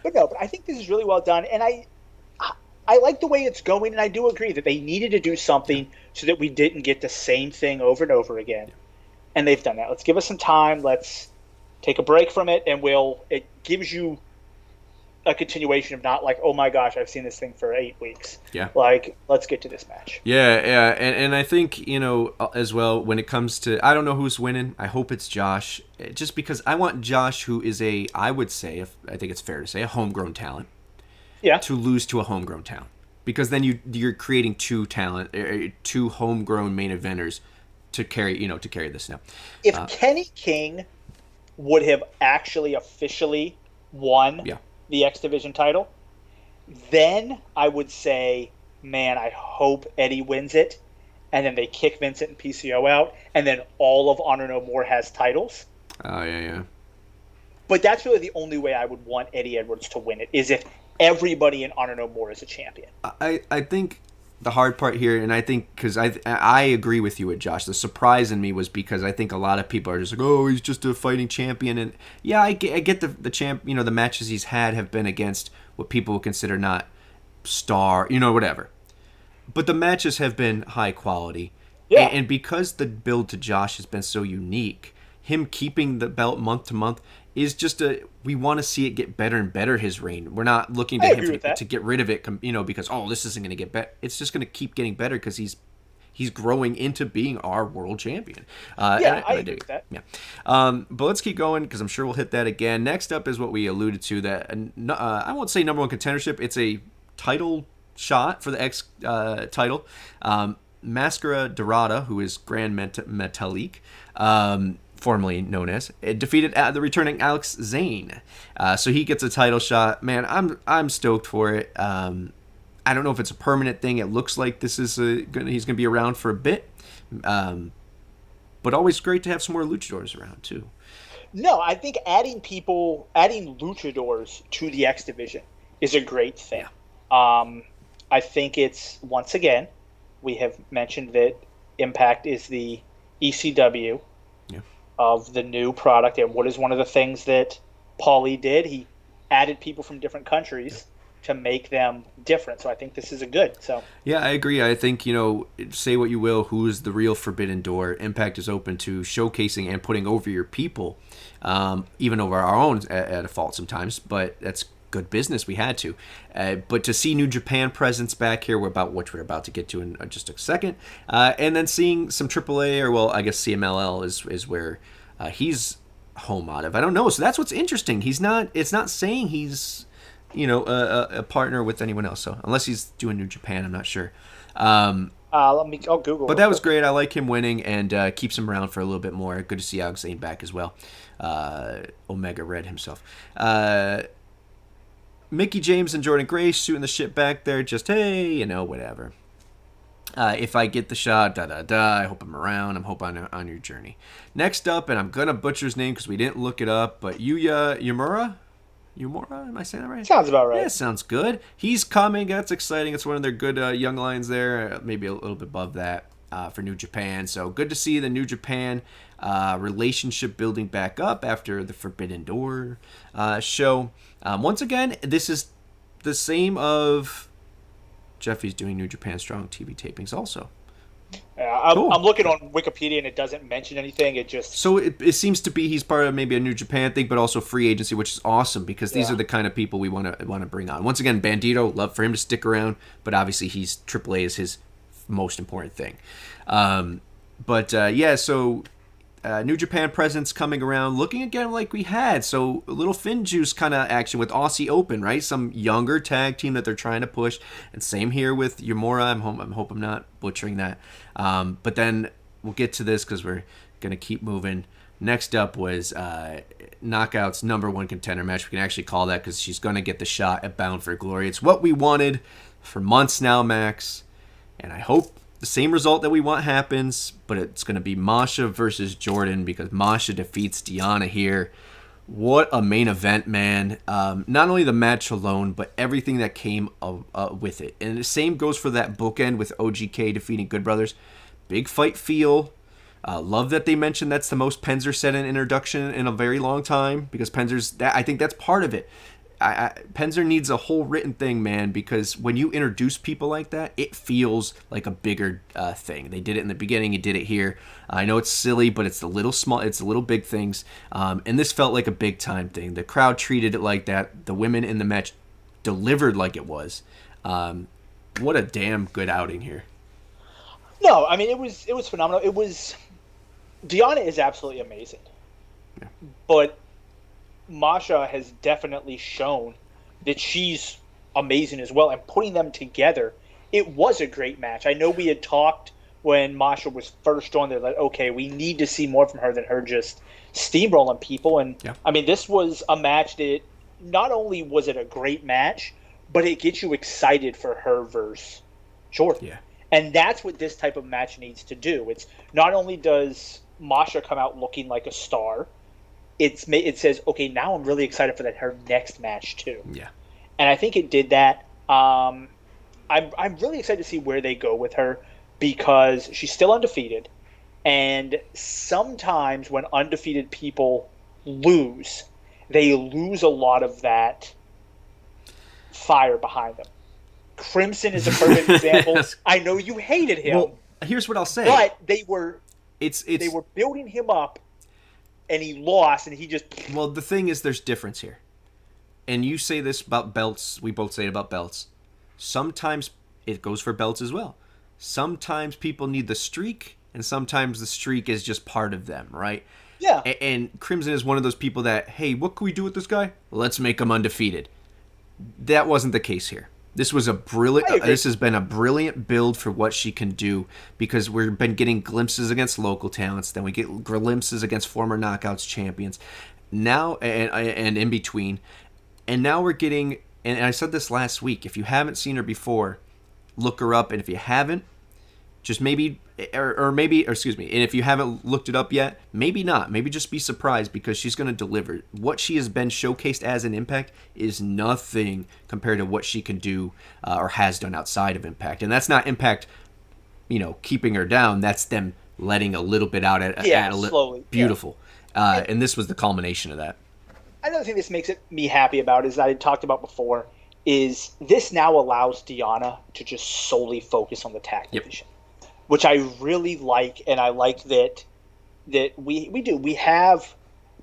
But I think this is really well done. And I like the way it's going, and I do agree that they needed to do something so that we didn't get the same thing over and over again. And they've done that. Let's give us some time. Let's take a break from it, and it gives you a continuation of not like, oh my gosh, I've seen this thing for 8 weeks. Yeah. Like, let's get to this match. Yeah. And I think, as well, when it comes to, I don't know who's winning. I hope it's Josh. Just because I want Josh, who is I would say, I think it's fair to say, a homegrown talent. Yeah. To lose to a homegrown talent, because then you're creating two homegrown main eventers to carry this now. If Kenny King would have actually officially won the X Division title, then I would say, man, I hope Eddie wins it, and then they kick Vincent and PCO out, and then all of Honor No More has titles. Oh yeah. But that's really the only way I would want Eddie Edwards to win it, is if everybody in Honor No More is a champion. I think the hard part here, and I think because I agree with you with Josh, the surprise in me was because I think a lot of people are just like, oh, he's just a fighting champion, and yeah, I get the champ, you know, the matches he's had have been against what people would consider not star, you know, whatever, but the matches have been high quality, and because the build to Josh has been so unique, him keeping the belt month to month is just we want to see it get better and better, his reign. We're not looking to him to get rid of it, you know, because, oh, this isn't going to get better. It's just going to keep getting better because he's growing into being our world champion. I agree with that. Yeah. But let's keep going because I'm sure we'll hit that again. Next up is what we alluded to, that I won't say number one contendership. It's a title shot for the X title. Mascara Dorada, who is Grand Metalik, formerly known as, defeated the returning Alex Zane, so he gets a title shot. Man, I'm stoked for it. I don't know if it's a permanent thing. It looks like this is he's gonna be around for a bit, but always great to have some more luchadors around too. No, I think adding luchadors to the X division is a great thing. Yeah. I think it's, once again, we have mentioned that Impact is the ECW of the new product, and what is one of the things that Paulie did? He added people from different countries to make them different. So I think this is a good. So yeah, I agree. I think, you know, say what you will, who is the real Forbidden Door? Impact is open to showcasing and putting over your people, even over our own at a fault sometimes. But that's good business. We had to. But to see New Japan presence back here, which we're about to get to in just a second, and then seeing some AAA, or well, I guess CMLL is where he's home out of. I don't know. So that's what's interesting. It's not saying he's, you know, a partner with anyone else. So unless he's doing New Japan, I'm not sure. I'll Google. But that was great. I like him winning, and keeps him around for a little bit more. Good to see Alex Zane back as well. Omega Red himself. Mickie James and Jordan Grace shooting the shit back there. Just, hey, you know, whatever. If I get the shot, I hope I'm around. I'm hoping on your journey. Next up, and I'm going to butcher his name because we didn't look it up, but Yuya Uemura? Uemura? Am I saying that right? Sounds about right. Yeah, sounds good. He's coming. That's exciting. It's one of their good young lions there. Maybe a little bit above that for New Japan. So good to see the New Japan relationship building back up after the Forbidden Door show. Once again, this is the same of Jeffy's doing New Japan Strong TV tapings also. Cool. I'm looking on Wikipedia and it doesn't mention anything. It just it seems to be he's part of maybe a New Japan thing, but also free agency, which is awesome because these are the kind of people we want to bring on. Once again, Bandito, love for him to stick around, but obviously AAA is his most important thing. So New Japan presence coming around, looking again like we had. So a little Finn Juice kind of action with Aussie Open, right? Some younger tag team that they're trying to push. And same here with Uemura. I hope I'm not butchering that. But then we'll get to this because we're going to keep moving. Next up was Knockout's number one contender match. We can actually call that because she's going to get the shot at Bound for Glory. It's what we wanted for months now, Max. And I hope the same result that we want happens, but it's going to be Masha versus Jordan because Masha defeats Deonna here. What a main event, man. Not only the match alone, but everything that came with it. And the same goes for that bookend with OGK defeating Good Brothers. Big fight feel. Love that they mentioned that's the most Penzer said in introduction in a very long time because I think that's part of it. Penzer needs a whole written thing, man, because when you introduce people like that, it feels like a bigger thing. They did it in the beginning, you did it here. I know it's silly, but it's the little big things. And this felt like a big time thing. The crowd treated it like that. The women in the match delivered like it was. What a damn good outing here. No, I mean it was phenomenal. Deonna is absolutely amazing. Yeah. But Masha has definitely shown that she's amazing as well, and putting them together, it was a great match. I know we had talked when Masha was first on there that, okay, we need to see more from her than her just steamrolling people. And I mean, this was a match that not only was it a great match, but it gets you excited for her versus Jordan. Yeah. And that's what this type of match needs to do. It's not only does Masha come out looking like a star, it says, okay, now I'm really excited for her next match too. Yeah. And I think it did that. I'm really excited to see where they go with her because she's still undefeated. And sometimes when undefeated people lose, they lose a lot of that fire behind them. Crimson is a perfect example. Yes. I know you hated him. Well, here's what I'll say. But they were they were building him up, and he lost, and he just... Well, the thing is, there's difference here. And you say this about belts. We both say it about belts. Sometimes it goes for belts as well. Sometimes people need the streak, and sometimes the streak is just part of them, right? Yeah. And Crimson is one of those people that, hey, what can we do with this guy? Let's make him undefeated. That wasn't the case here. This was a brilliant. This has been a brilliant build for what she can do because we've been getting glimpses against local talents, then we get glimpses against former Knockouts champions, now and in between, and now we're getting. And I said this last week. If you haven't seen her before, look her up, and if you haven't, just maybe, or excuse me, and if you haven't looked it up yet, maybe not. Maybe just be surprised because she's going to deliver. What she has been showcased as an Impact is nothing compared to what she can do or has done outside of Impact. And that's not Impact, keeping her down. That's them letting a little bit out slowly. Beautiful. Yeah. And this was the culmination of that. Another thing this makes me happy about is that I talked about before is this now allows Deonna to just solely focus on the tag division. Which I really like, and I like that we do. We have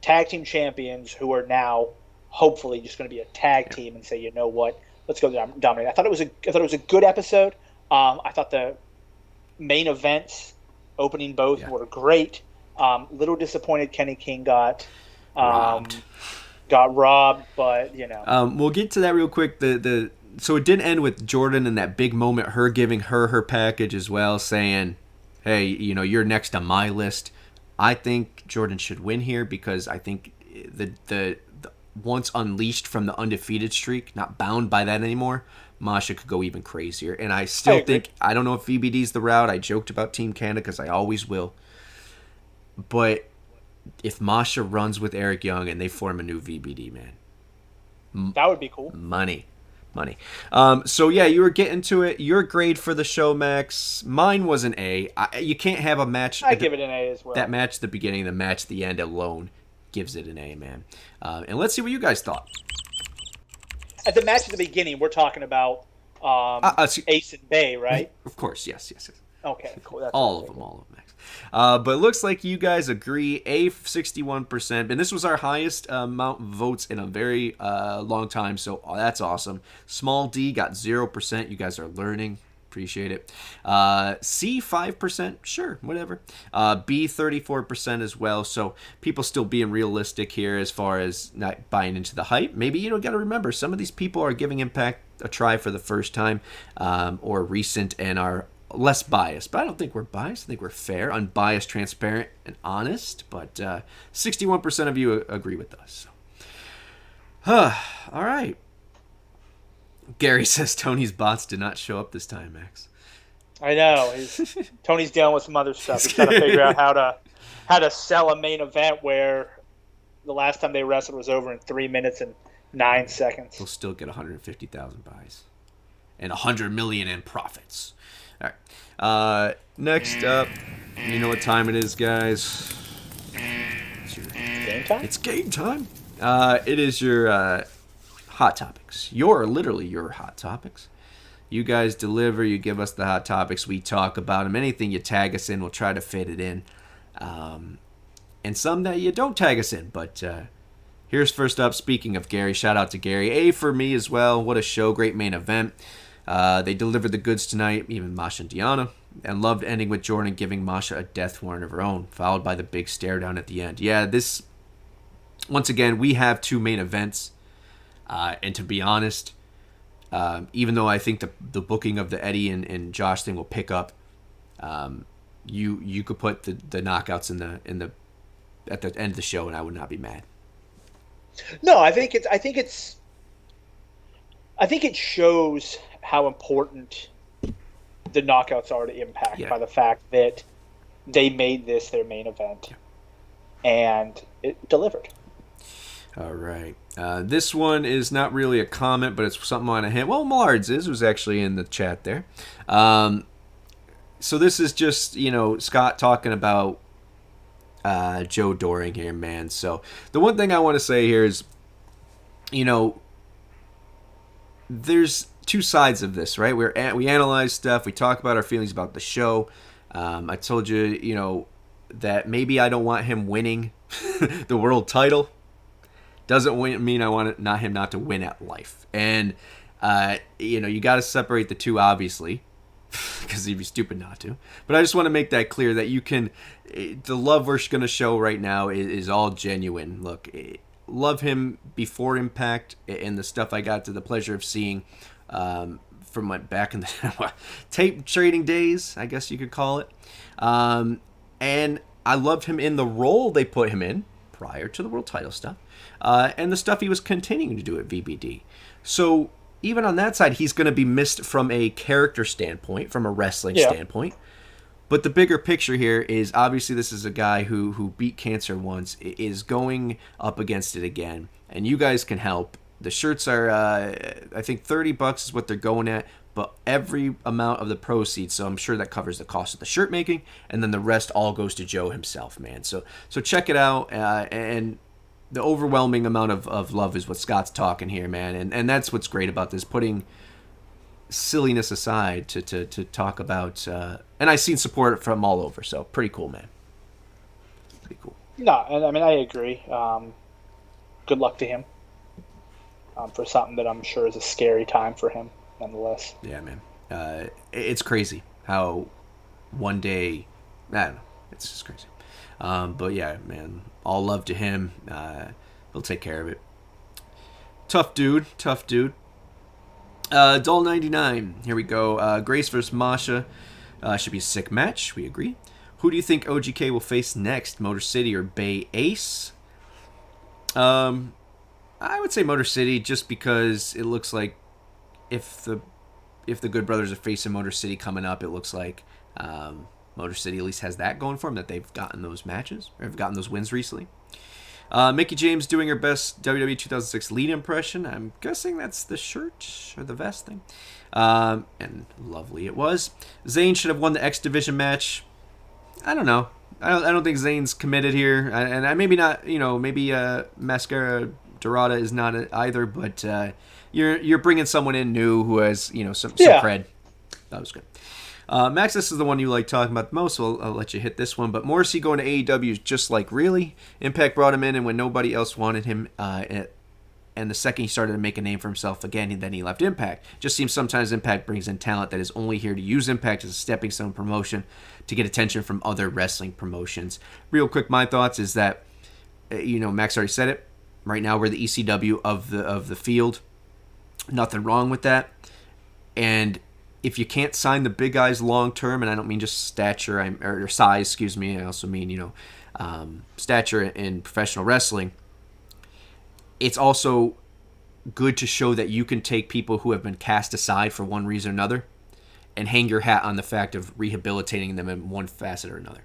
tag team champions who are now hopefully just going to be a tag team and say, you know what, let's go dominate. I thought it was a good episode. I thought the main events opening both were great. Little disappointed Kenny King got robbed, but we'll get to that real quick. So it did end with Jordan and that big moment, her giving her package as well, saying, hey, you're next on my list. I think Jordan should win here because I think the once unleashed from the undefeated streak, not bound by that anymore, Masha could go even crazier. And I still think, I don't know if VBD's the route. I joked about Team Canada because I always will. But if Masha runs with Eric Young and they form a new VBD, man. That would be cool. Money. So yeah, you were getting to it. Your grade for the show, Max. Mine was an A. You can't have a match. I give it an A as well. That match at the beginning, the match at the end alone gives it an A, man. And let's see what you guys thought. At the match at the beginning, we're talking about Ace and Bay, right? Of course, yes. Okay, cool. That's all of them, Max. But it looks like you guys agree. A 61%, and this was our highest amount of votes in a very long time, so that's awesome. Small D got 0%. You guys are learning. Appreciate it. C 5%, sure, whatever. B 34% as well. So people still being realistic here as far as not buying into the hype. Maybe got to remember some of these people are giving Impact a try for the first time or recent and are less biased, but I don't think we're biased. I think we're fair, unbiased, transparent, and honest. But 61% of you agree with us. So. All right. Gary says Tony's bots did not show up this time, Max. I know. Tony's dealing with some other stuff. He's trying to figure out how to sell a main event where the last time they wrestled was over in 3 minutes and 9 seconds. We'll still get 150,000 buys and 100 million in profits. All right. Next up, you know what time it is, guys. Game time? It's game time. It is your hot topics. Literally your hot topics. You guys deliver. You give us the hot topics. We talk about them. Anything you tag us in, we'll try to fit it in. And some that you don't tag us in. But here's first up. Speaking of Gary, shout out to Gary. A for me as well. What a show. Great main event. They delivered the goods tonight, even Masha and Deonna, and loved ending with Jordan giving Masha a death warrant of her own, followed by the big stare down at the end. Yeah, this, once again, we have two main events, and to be honest, even though I think the booking of the Eddie and Josh thing will pick up, you could put the knockouts in the at the end of the show, and I would not be mad. No, I think it shows how important the knockouts are to Impact by the fact that they made this their main event, and it delivered. All right. This one is not really a comment, but it's something on a hint. Well, Millard's who's actually in the chat there. So this is just, Scott talking about Joe Doering here, man. So the one thing I want to say here is, there's two sides of this, right? We analyze stuff. We talk about our feelings about the show. I told you, that maybe I don't want him winning the world title. Doesn't mean I want him not to win at life. And, you got to separate the two, obviously, because he'd be stupid not to. But I just want to make that clear that the love we're going to show right now is all genuine. Look, love him before Impact and the stuff I got to the pleasure of seeing from back in the tape trading days, I guess you could call it. And I loved him in the role they put him in prior to the world title stuff. And the stuff he was continuing to do at VBD. So even on that side, he's going to be missed from a character standpoint, from a wrestling standpoint. But the bigger picture here is obviously this is a guy who beat cancer once, is going up against it again, and you guys can help. The shirts are, I think $30 is what they're going at, but every amount of the proceeds, so I'm sure that covers the cost of the shirt making, and then the rest all goes to Joe himself, man. So check it out, and the overwhelming amount of love is what Scott's talking here, man. And that's what's great about this, putting silliness aside to talk about. And I've seen support from all over, so pretty cool, man. Pretty cool. No, and I mean, I agree. Good luck to him for something that I'm sure is a scary time for him, nonetheless. Yeah, man. It's crazy how one day, I don't know, it's just crazy. But yeah, man, all love to him. He'll take care of it. Tough dude. Dull 99. Here we go. Grace versus Masha. Should be a sick match. We agree. Who do you think OGK will face next? Motor City or Bay Ace? I would say Motor City, just because it looks like if the Good Brothers are facing Motor City coming up, it looks like Motor City at least has that going for them, that they've gotten those matches, or have gotten those wins recently. Mickie James doing her best WWE 2006 lead impression. I'm guessing that's the shirt or the vest thing. And lovely it was. Zayn should have won the X Division match. I don't know. I don't think Zayn's committed here. And maybe not, maybe Mascara Dorada is not either, but you're bringing someone in new who has, some cred. That was good. Max, this is the one you like talking about the most, so I'll let you hit this one. But Morrissey going to AEW is just like, really? Impact brought him in, and when nobody else wanted him, and the second he started to make a name for himself again, then he left Impact. Just seems sometimes Impact brings in talent that is only here to use Impact as a stepping stone promotion to get attention from other wrestling promotions. Real quick, my thoughts is that, Max already said it. Right now, we're the ECW of the field. Nothing wrong with that. And if you can't sign the big guys long term, and I don't mean just stature or size, excuse me, I also mean stature in professional wrestling. It's also good to show that you can take people who have been cast aside for one reason or another and hang your hat on the fact of rehabilitating them in one facet or another.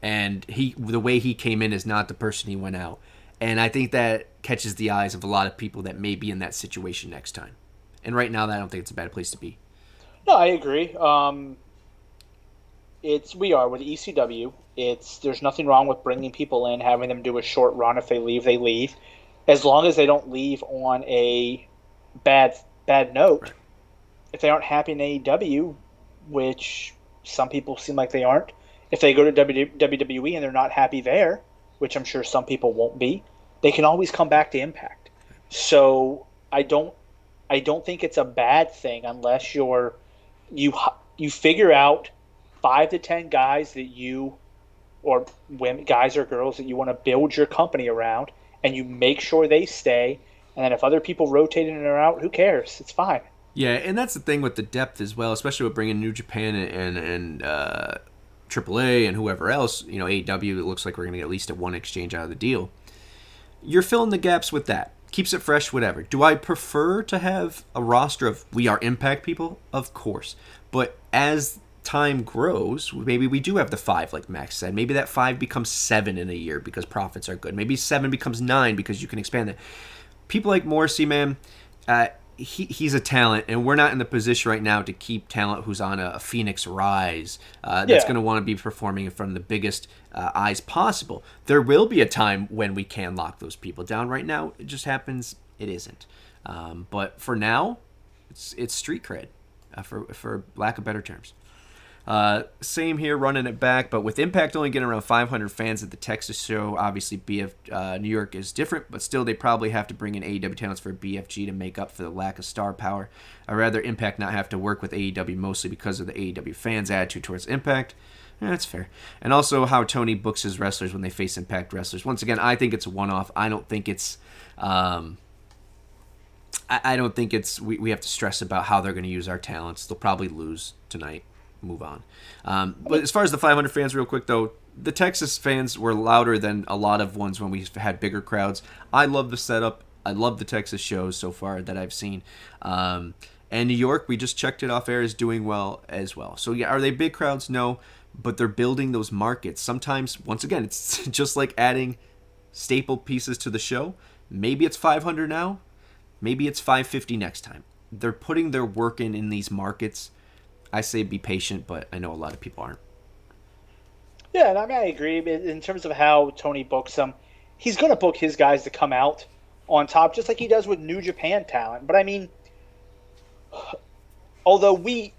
And the way he came in is not the person he went out. And I think that catches the eyes of a lot of people that may be in that situation next time. And right now, I don't think it's a bad place to be. No, I agree. We are with ECW. There's nothing wrong with bringing people in, having them do a short run. If they leave, they leave. As long as they don't leave on a bad note. Right. If they aren't happy in AEW, which some people seem like they aren't, if they go to WWE and they're not happy there, which I'm sure some people won't be, they can always come back to Impact. So I don't think it's a bad thing unless you figure out 5 to 10 guys that you, or women, guys or girls that you want to build your company around, and you make sure they stay. And then if other people rotate in or out, who cares? It's fine. Yeah, and that's the thing with the depth as well, especially with bringing New Japan and AAA and whoever else. AEW, it looks like we're going to get at least one exchange out of the deal. You're filling the gaps with that. Keeps it fresh, whatever. Do I prefer to have a roster of We Are Impact people? Of course. But as time grows, maybe we do have the 5, like Max said. Maybe that 5 becomes 7 in a year because profits are good. Maybe 7 becomes 9 because you can expand it. People like Morrissey, man, he's a talent, and we're not in the position right now to keep talent who's on a Phoenix Rise that's going to want to be performing in front of the biggest eyes possible. There will be a time when we can lock those people down. Right now, it just happens it isn't. But for now, it's street cred, for lack of better terms. Same here, running it back, but with Impact only getting around 500 fans at the Texas show, obviously New York is different, but still they probably have to bring in AEW talents for BFG to make up for the lack of star power. I'd rather Impact not have to work with AEW mostly because of the AEW fans' attitude towards Impact. That's fair. And also how Tony books his wrestlers when they face Impact wrestlers. Once again, I think it's a one-off. I don't think it's... I don't think it's... We have to stress about how they're going to use our talents. They'll probably lose tonight. Move on. But as far as the 500 fans, real quick though, the Texas fans were louder than a lot of ones when we had bigger crowds. I love the setup. I love the Texas shows so far that I've seen. And New York, we just checked it off air, is doing well as well. So yeah, are they big crowds? No, but they're building those markets. Sometimes, once again, it's just like adding staple pieces to the show. Maybe it's 500 now. Maybe it's 550 next time. They're putting their work in these markets. I say be patient, but I know a lot of people aren't. Yeah, and I mean, I agree. In terms of how Tony books them, he's going to book his guys to come out on top, just like he does with New Japan talent. But I mean, although we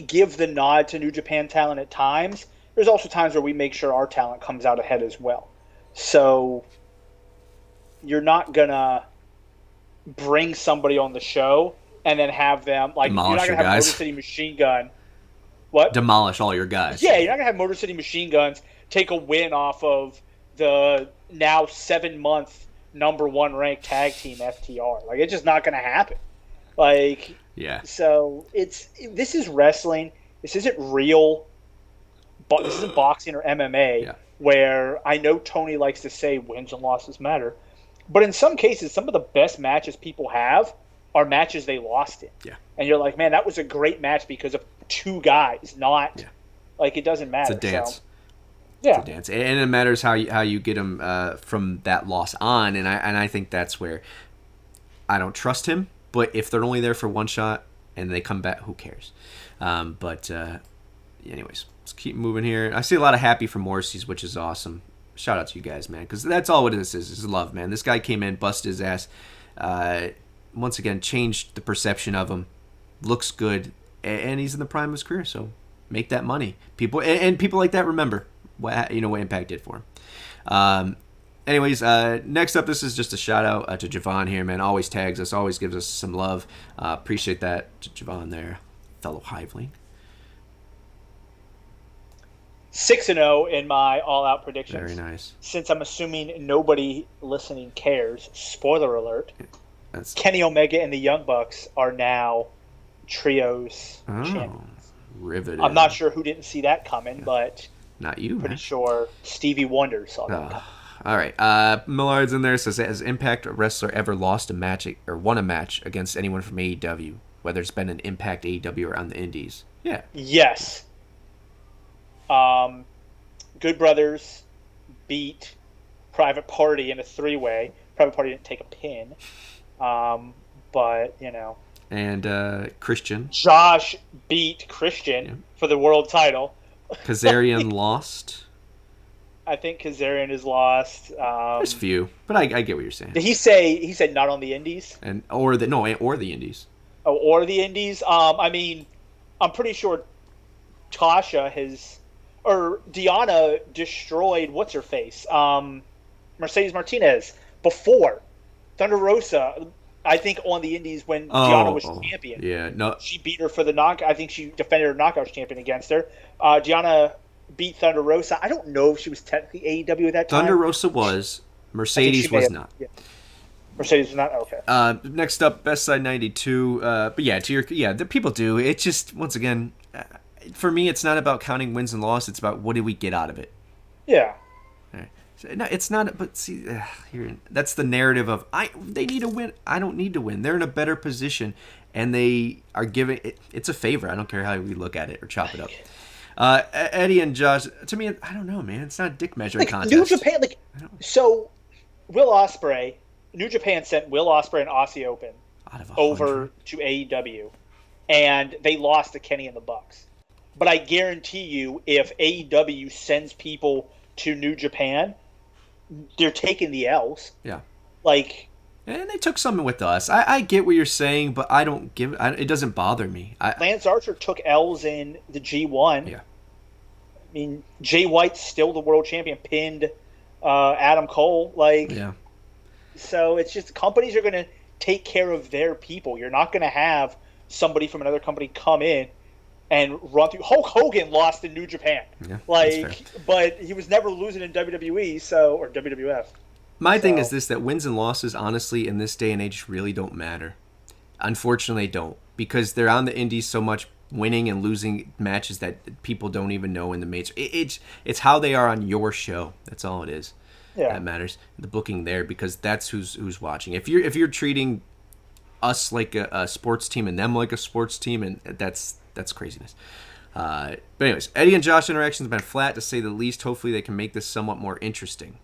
give the nod to New Japan talent at times, there's also times where we make sure our talent comes out ahead as well. So you're not going to bring somebody on the show and then have them, like, demolish you're not going to have guys. Motor City Machine Gun. What? Demolish all your guys. Yeah, you're not going to have Motor City Machine Guns take a win off of the now 7-month #1 ranked tag team FTR. Like, it's just not going to happen. Like, yeah. So this is wrestling. This isn't real. But this isn't boxing or MMA, where I know Tony likes to say wins and losses matter. But in some cases, some of the best matches people have are matches they lost in. Yeah. And you're like, man, that was a great match because of 2 guys, not like it doesn't matter. It's a dance. So, yeah. It's a dance. And it matters how you get him from that loss on. And I think that's where I don't trust him. But if they're only there for one shot and they come back, who cares? Anyways, let's keep moving here. I see a lot of happy from Morrissey's, which is awesome. Shout out to you guys, man, because that's all what this is love, man. This guy came in, busted his ass. Once again, changed the perception of him. Looks good, and he's in the prime of his career. So make that money, people, and people like that remember what Impact did for him. Anyways, next up, this is just a shout out to Javon here, man. Always tags us, always gives us some love. Appreciate that to Javon there, fellow Hiveling. 6-0 in my all-out predictions. Very nice. Since I'm assuming nobody listening cares, spoiler alert, Kenny Omega and the Young Bucks are now trios champions. Riveted. I'm not sure who didn't see that coming, but not you. Pretty sure Stevie Wonder saw that coming. All right. Millard's in there, says, has Impact wrestler ever lost a match or won a match against anyone from AEW, whether it's been an Impact, AEW, or on the Indies? Yeah. Yes. Good Brothers beat Private Party in a 3-way. Private Party didn't take a pin. But, And Christian. Josh beat Christian for the world title. Kazarian lost. I think Kazarian is lost. There's few, but I get what you're saying. Did he say he said not on the Indies? Or the Indies. Oh, or the Indies. I mean, I'm pretty sure Deanna destroyed what's her face, Mercedes Martinez before Thunder Rosa. I think on the Indies when Deanna was champion. Yeah, no, she beat her for the knockout. I think she defended her knockout champion against her. Deanna beat Thunder Rosa. I don't know if she was technically AEW at that time. Thunder Rosa was. Mercedes was not. Yeah. Mercedes was not. Okay. Next up, Best Side 92. But yeah, the people do. It just, once again, for me, it's not about counting wins and losses. It's about what did we get out of it. Yeah. Right. So, no, it's not. But see, that's the narrative of they need to win. I don't need to win. They're in a better position, and they are giving it. It's a favor. I don't care how we look at it or chop it up. Eddie and Josh, to me, I don't know, man. It's not a dick measuring Like contest. New Japan, so Will Ospreay, New Japan sent Will Ospreay and Aussie Open Out of 100. over to AEW, and they lost to Kenny and the Bucks. But I guarantee you, if AEW sends people to New Japan, they're taking the L's. Yeah. Like, And they took something with us. I get what you're saying, but I don't give it doesn't bother me. Lance Archer took L's in the G1. Yeah. I mean, Jay White's still the world champion, pinned Adam Cole. Like, Yeah. So it's just companies are going to take care of their people. You're not going to have somebody from another company come in and run through. Hulk Hogan lost in New Japan. Yeah, Like, but he was never losing in WWE, or WWF. My thing is this, that wins and losses, honestly, in this day and age, really don't matter. Unfortunately, they don't. Because they're on the indies so much, winning and losing matches that people don't even know in the major. It's how they are on your show. That's all it is. Yeah. That matters. The booking there, because that's who's watching. If you're treating us like a sports team and them like a sports team, and that's craziness. But anyways, Eddie and Josh interactions have been flat, to say the least. Hopefully they can make this somewhat more interesting.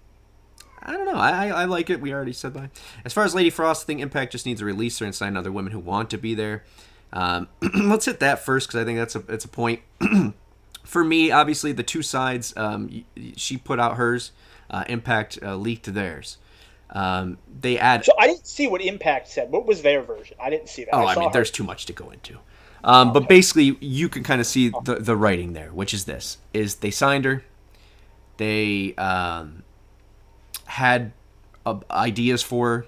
I don't know. I like it. We already said that. As far as Lady Frost, I think Impact just needs to release her and sign other women who want to be there. Let's hit that first, because I think it's a point. For me, obviously, the two sides, she put out hers. Impact leaked theirs. They add. So I didn't see what Impact said. What was their version? I didn't see that. Oh, I mean, there's too much to go into. But basically, you can kind of see the writing there, which is this: is they signed her. They had ideas for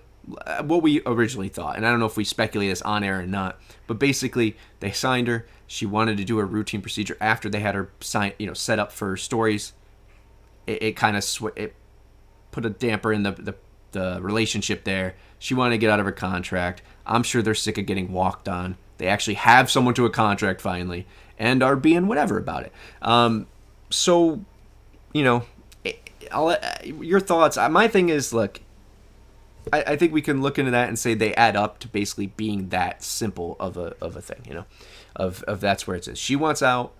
what we originally thought, and I don't know if we speculate this on air or not, but basically they signed her. She wanted to do a routine procedure after they had her set up for stories. It kind of it put a damper in the relationship there. She wanted to get out of her contract. I'm sure they're sick of getting walked on. They actually have someone to a contract finally, and are being whatever about it. So, your thoughts. My thing is, look, I think we can look into that and say they add up to basically being that simple of a thing, of that's where it is. She wants out.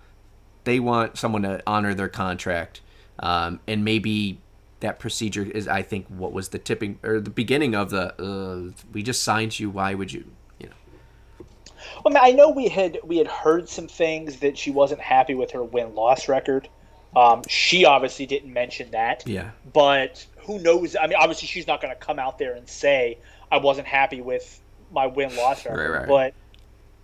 They want someone to honor their contract, and maybe that procedure is, I think, what was the tipping or the beginning of the we just signed you. Why would you? Well, I know we had heard some things that she wasn't happy with her win-loss record. She obviously didn't mention that. Yeah. But who knows? I mean, obviously she's not going to come out there and say I wasn't happy with my win-loss record. Right. But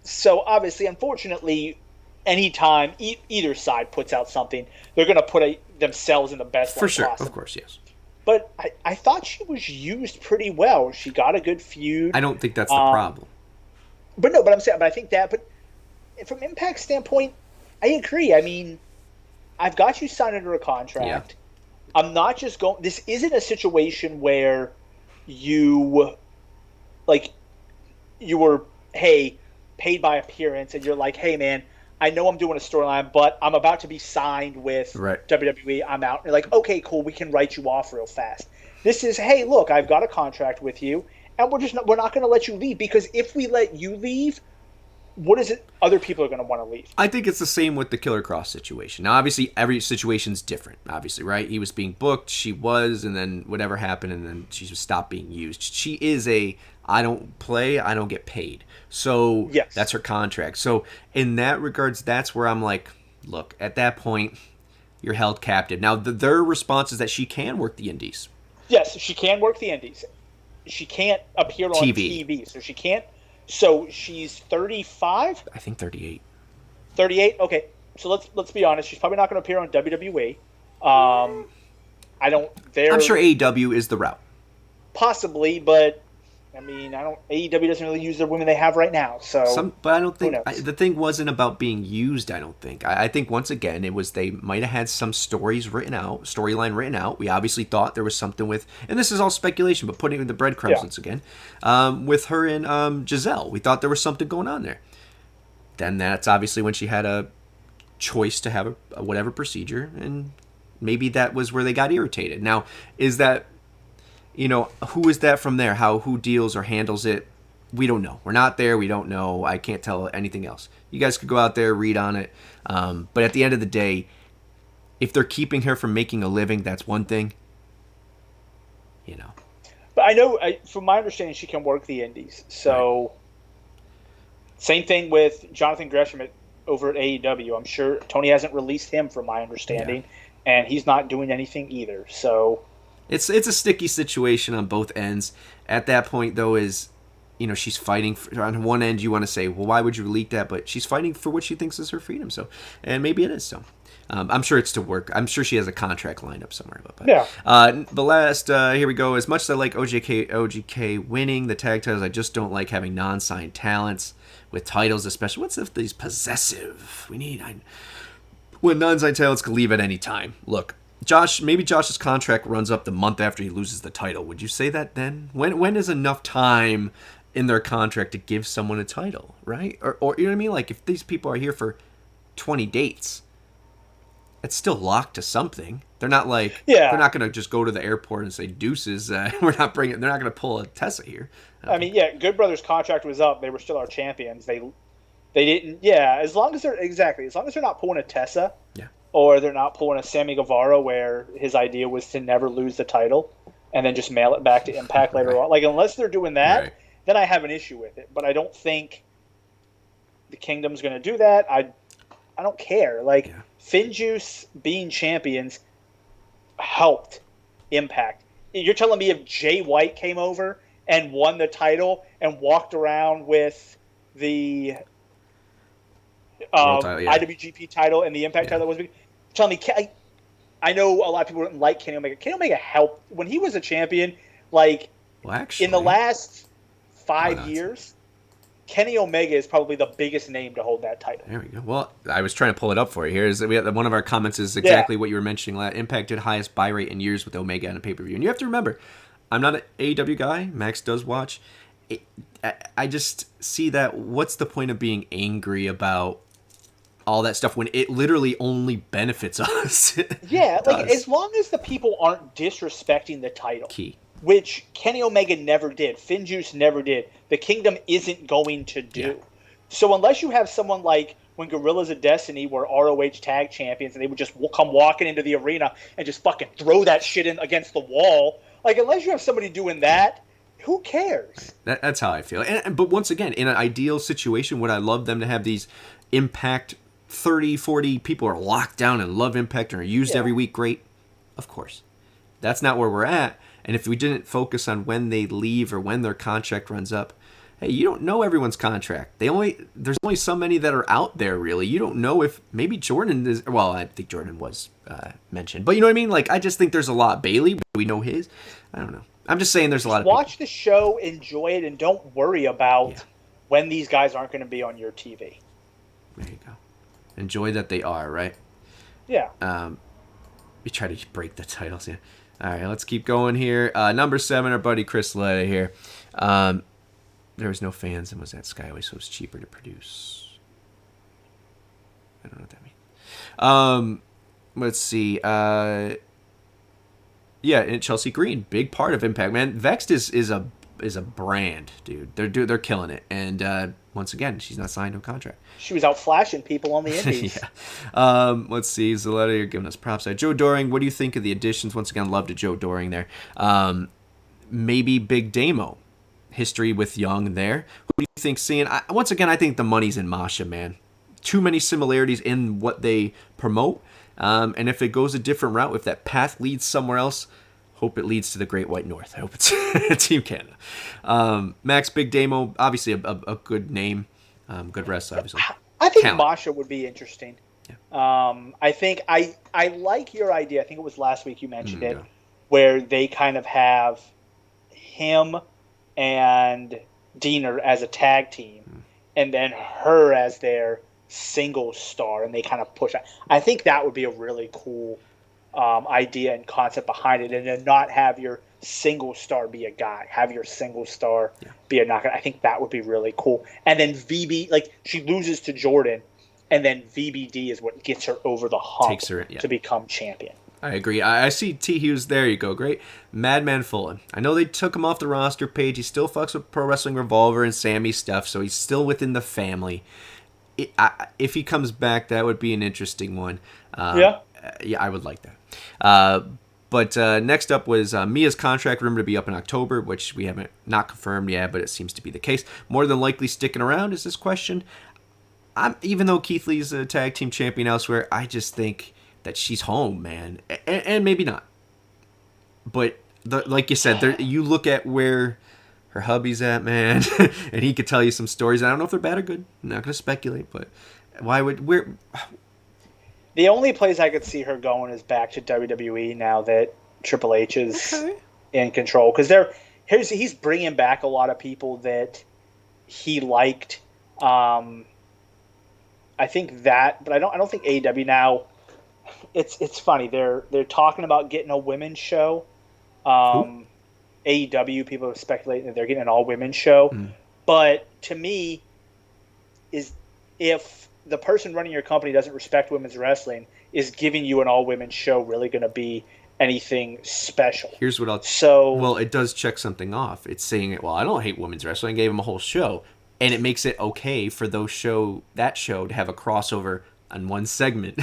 so obviously, unfortunately, anytime either side puts out something, they're going to put themselves in the best light for sure. possible. Of course, yes. But I thought she was used pretty well. She got a good feud. I don't think that's the problem. But I think that. But from Impact's standpoint, I agree. I mean, I've got you signed under a contract. Yeah. I'm not just going. This isn't a situation where you were paid by appearance, and you're like, hey man, I know I'm doing a storyline, but I'm about to be signed with WWE. I'm out. And you're like, okay, cool, we can write you off real fast. This is, hey, look, I've got a contract with you, and we're not going to let you leave, because if we let you leave, what is it other people are going to want to leave? I think it's the same with the Killer Cross situation. Now, obviously, every situation's different, obviously, right? He was being booked, she was, and then whatever happened, and then she just stopped being used. She is I don't play, I don't get paid. So yes. That's her contract. So in that regards, that's where I'm like, look, at that point, you're held captive. Now, their response is that she can work the indies. Yes, she can work the indies. She can't appear on TV. So she can't. So she's 35? I think 38. 38? Okay. So let's be honest. She's probably not going to appear on WWE. I'm sure AEW is the route. Possibly, but I mean, AEW doesn't really use the women they have right now. So, but I don't think the thing wasn't about being used. I don't think. I think once again, it was they might have had some storyline written out. We obviously thought there was something with, and this is all speculation, but putting in the breadcrumbs once again, with her and Giselle, we thought there was something going on there. Then that's obviously when she had a choice to have a whatever procedure, and maybe that was where they got irritated. Now, is that? Who is that from there? Who deals or handles it? we don't know. We're not there. We don't know. I can't tell anything else. You guys could go out there, read on it. But at the end of the day, if they're keeping her from making a living, that's one thing. You know. But I know, from my understanding, she can work the indies. So, right. Same thing with Jonathan Gresham over at AEW. I'm sure Tony hasn't released him, from my understanding, and he's not doing anything either. So, it's a sticky situation on both ends. At that point, though, is, you know, she's fighting on one end. You want to say, well, why would you leak that? But she's fighting for what she thinks is her freedom. So, and maybe it is so. I'm sure it's to work. I'm sure she has a contract lined up somewhere. But yeah. The last, here we go. As much as I like OGK winning the tag titles, I just don't like having non-signed talents with titles, especially. What's if these possessive? When non-signed talents can leave at any time. Look, maybe Josh's contract runs up the month after he loses the title. Would you say that then? When is enough time in their contract to give someone a title, right? Or you know what I mean? Like, if these people are here for 20 dates, it's still locked to something. They're not like, they're not going to just go to the airport and say, deuces, they're not going to pull a Tessa here. I mean, Good Brothers' contract was up. They were still our champions. They didn't, as long as they're not pulling a Tessa, or they're not pulling a Sammy Guevara, where his idea was to never lose the title and then just mail it back to Impact later on. Like, unless they're doing that, then I have an issue with it. But I don't think the Kingdom's going to do that. I don't care. Like, FinJuice being champions helped Impact. You're telling me if Jay White came over and won the title and walked around with the IWGP title and the Impact title was big, tell me, I know a lot of people didn't like Kenny Omega. Kenny Omega helped when he was a champion. Like, in the last 5 years, Kenny Omega is probably the biggest name to hold that title. There we go. Well, I was trying to pull it up for you. One of our comments is exactly what you were mentioning. Impact did highest buy rate in years with Omega on a pay-per-view. And you have to remember, I'm not an AEW guy. Max does watch. I just see that. What's the point of being angry about all that stuff when it literally only benefits us? As long as the people aren't disrespecting the title. Key. Which Kenny Omega never did. FinJuice never did. The Kingdom isn't going to do. Yeah. So unless you have someone like when Gorillas of Destiny were ROH tag champions and they would just come walking into the arena and just fucking throw that shit in against the wall. Like, unless you have somebody doing that, who cares? That's how I feel. But once again, in an ideal situation, would I love them to have these Impact 30, 40 people are locked down and love Impact and are used every week? Great. Of course. That's not where we're at. And if we didn't focus on when they leave or when their contract runs up, hey, you don't know everyone's contract. There's only so many that are out there, really. You don't know if maybe Jordan is. Well, I think Jordan was mentioned, but you know what I mean. Like, I just think there's a lot. Bailey, we know his. I don't know. I'm just saying there's a lot of people. Watch the show, enjoy it, and don't worry about when these guys aren't going to be on your TV. There you go. Enjoy that they are, right? Yeah. We try to break the titles. Yeah. All right, let's keep going here. Number 7, our buddy Chris Letta here. There was no fans and was at Skyway, so it was cheaper to produce. I don't know what that means. Let's see. And Chelsea Green, big part of Impact, man. Vexed is a brand, dude. They're killing it. And once again, she's not signed to a contract. She was out flashing people on the indies. Let's see. Zaletta, you're giving us props. Joe Doering, what do you think of the additions? Once again, love to Joe Doering there. Maybe Big Damo. History with Young there. Who do you think seeing? Once again, I think the money's in Masha, man. Too many similarities in what they promote. And if it goes a different route, if that path leads somewhere else, hope it leads to the Great White North. I hope it's Team Canada. Max Big Damo, obviously a good name. Good wrestler, obviously. I think Masha would be interesting. Yeah. I think I like your idea. I think it was last week you mentioned it, where they kind of have him and Diener as a tag team, and then her as their single star, and they kind of push. I think that would be a really cool idea and concept behind it, and then not have your single star be a guy, have your single star be a knockout. I think that would be really cool. And then VB, like, she loses to Jordan, and then VBD is what gets her over the hump to become champion. I agree. I see T. Hughes. There you go. Great. Madman Fulton. I know they took him off the roster page. He still fucks with Pro Wrestling Revolver and Sammy stuff, so he's still within the family. If he comes back, that would be an interesting one. Yeah, I would like that. But next up was Mia's contract rumored to be up in October, which we haven't not confirmed yet, but it seems to be the case. More than likely sticking around is this question. Even though Keith Lee's a tag team champion elsewhere, I just think that she's home, man, and maybe not. But like you said, you look at where her hubby's at, man, and he could tell you some stories. I don't know if they're bad or good. I'm not going to speculate, but the only place I could see her going is back to WWE now that Triple H is in control, because he's bringing back a lot of people that he liked. I think that, but I don't think AEW now. It's funny. They're talking about getting a women's show. AEW people are speculating that they're getting an all women's show. But to me, is if the person running your company doesn't respect women's wrestling, is giving you an all women's show really going to be anything special? Here's what well, it does check something off. It's saying, well, I don't hate women's wrestling. I gave them a whole show, and it makes it okay for that show to have a crossover on one segment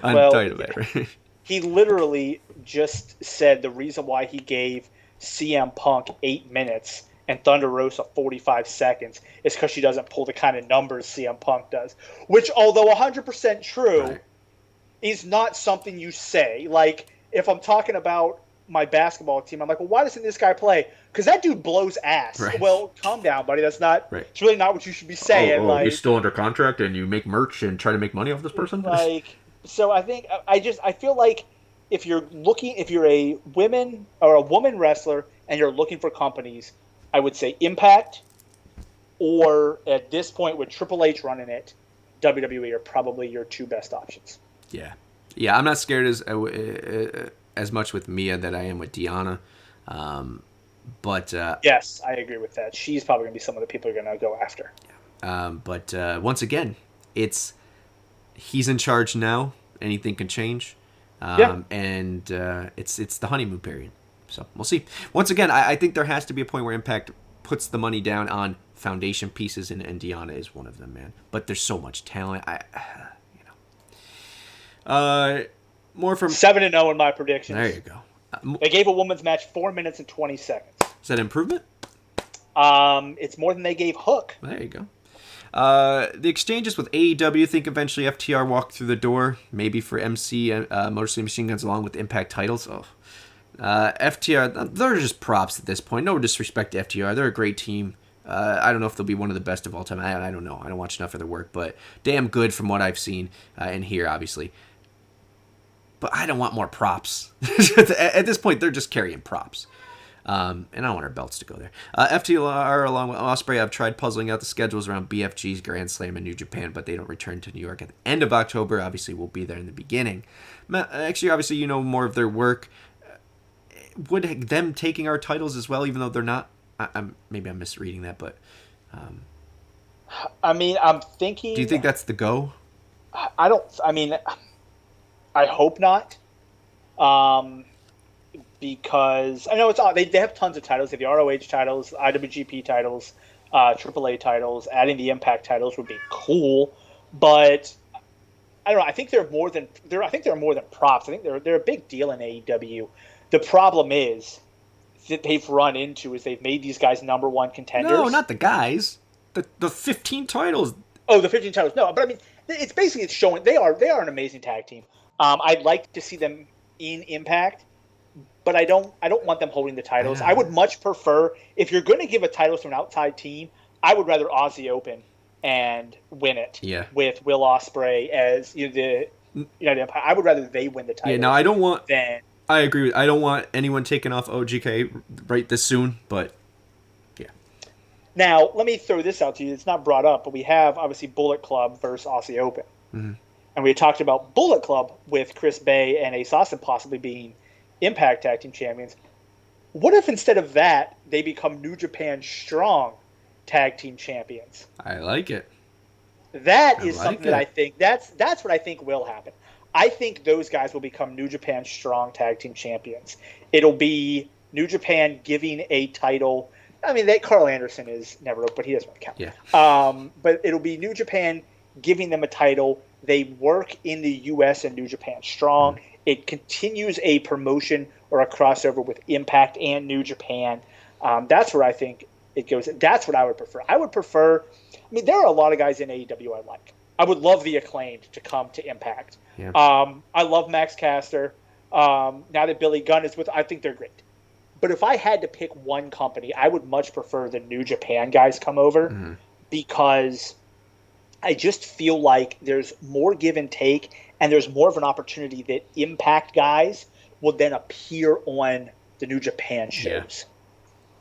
on Dynamite, right? He literally just said the reason why he gave CM Punk 8 minutes and Thunder Rosa 45 seconds is because she doesn't pull the kind of numbers CM Punk does. Which, although 100% true, is not something you say. Like, if I'm talking about my basketball team, I'm like, well, why doesn't this guy play? Because that dude blows ass. Right. Well, calm down, buddy. That's not. Right. It's really not what you should be saying. You're still under contract and you make merch and try to make money off this person? So I think I feel like if you're a woman or a woman wrestler and you're looking for companies, I would say Impact, or at this point with Triple H running it, WWE are probably your two best options. Yeah. I'm not scared as much with Mia that I am with Deanna. But yes, I agree with that. She's probably going to be some of the people you're going to go after. But once again, he's in charge now. Anything can change. And it's the honeymoon period. So we'll see. Once again, I think there has to be a point where Impact puts the money down on foundation pieces, and Deanna is one of them, man. But there's so much talent. More from 7-0 in my predictions. There you go. They gave a women's match 4 minutes and 20 seconds. Is that improvement? It's more than they gave Hook. There you go. The exchanges with AEW, think eventually FTR walked through the door, maybe for MC, Motor City Machine Guns, along with Impact titles. FTR, they're just props at this point. No disrespect to FTR. They're a great team. I don't know if they'll be one of the best of all time. I don't know. I don't watch enough of their work, but damn good from what I've seen and hear, obviously. But I don't want more props. At this point, they're just carrying props. And I don't want our belts to go there. FTR, along with Ospreay, have tried puzzling out the schedules around BFG's Grand Slam in New Japan, but they don't return to New York at the end of October. Obviously, we'll be there in the beginning. Actually, obviously, you know more of their work. Would them taking our titles as well, even though they're not? Maybe I'm misreading that, but... I'm thinking... Do you think that's the go? I hope not. Because I know it's all they have tons of titles. They have the ROH titles, IWGP titles, AAA titles. Adding the Impact titles would be cool, but I don't know. I think they're more than props. I think they're a big deal in AEW. The problem is that they've run into is they've made these guys number one contenders. No, not the guys. The 15 titles. Oh, the 15 titles. No, but it's showing they are an amazing tag team. I'd like to see them in Impact. But I don't want them holding the titles. I would much prefer, if you're going to give a title to an outside team, I would rather Aussie Open and win it with Will Ospreay as the Empire. I would rather they win the title. Yeah, no, I don't want. I agree. I don't want anyone taking off OGK right this soon. But yeah. Now let me throw this out to you. It's not brought up, but we have obviously Bullet Club versus Aussie Open, and we talked about Bullet Club with Chris Bay and Ace Austin possibly being Impact Tag Team Champions. What if instead of that, they become New Japan Strong Tag Team Champions? I like it. That is something that I think that's what I think will happen. I think those guys will become New Japan Strong Tag Team Champions. It'll be New Japan giving a title. I mean, Carl Anderson is never, but he doesn't want to count. Yeah. But it'll be New Japan giving them a title. They work in the U.S. and New Japan Strong. It continues a promotion or a crossover with Impact and New Japan. That's where I think it goes. That's what I would prefer. I would prefer. I mean, there are a lot of guys in AEW I like. I would love the Acclaimed to come to Impact. Yeah. I love Max Caster. Now that Billy Gunn is with, I think they're great. But if I had to pick one company, I would much prefer the New Japan guys come over because I just feel like there's more give and take, and there's more of an opportunity that Impact guys will then appear on the New Japan shows.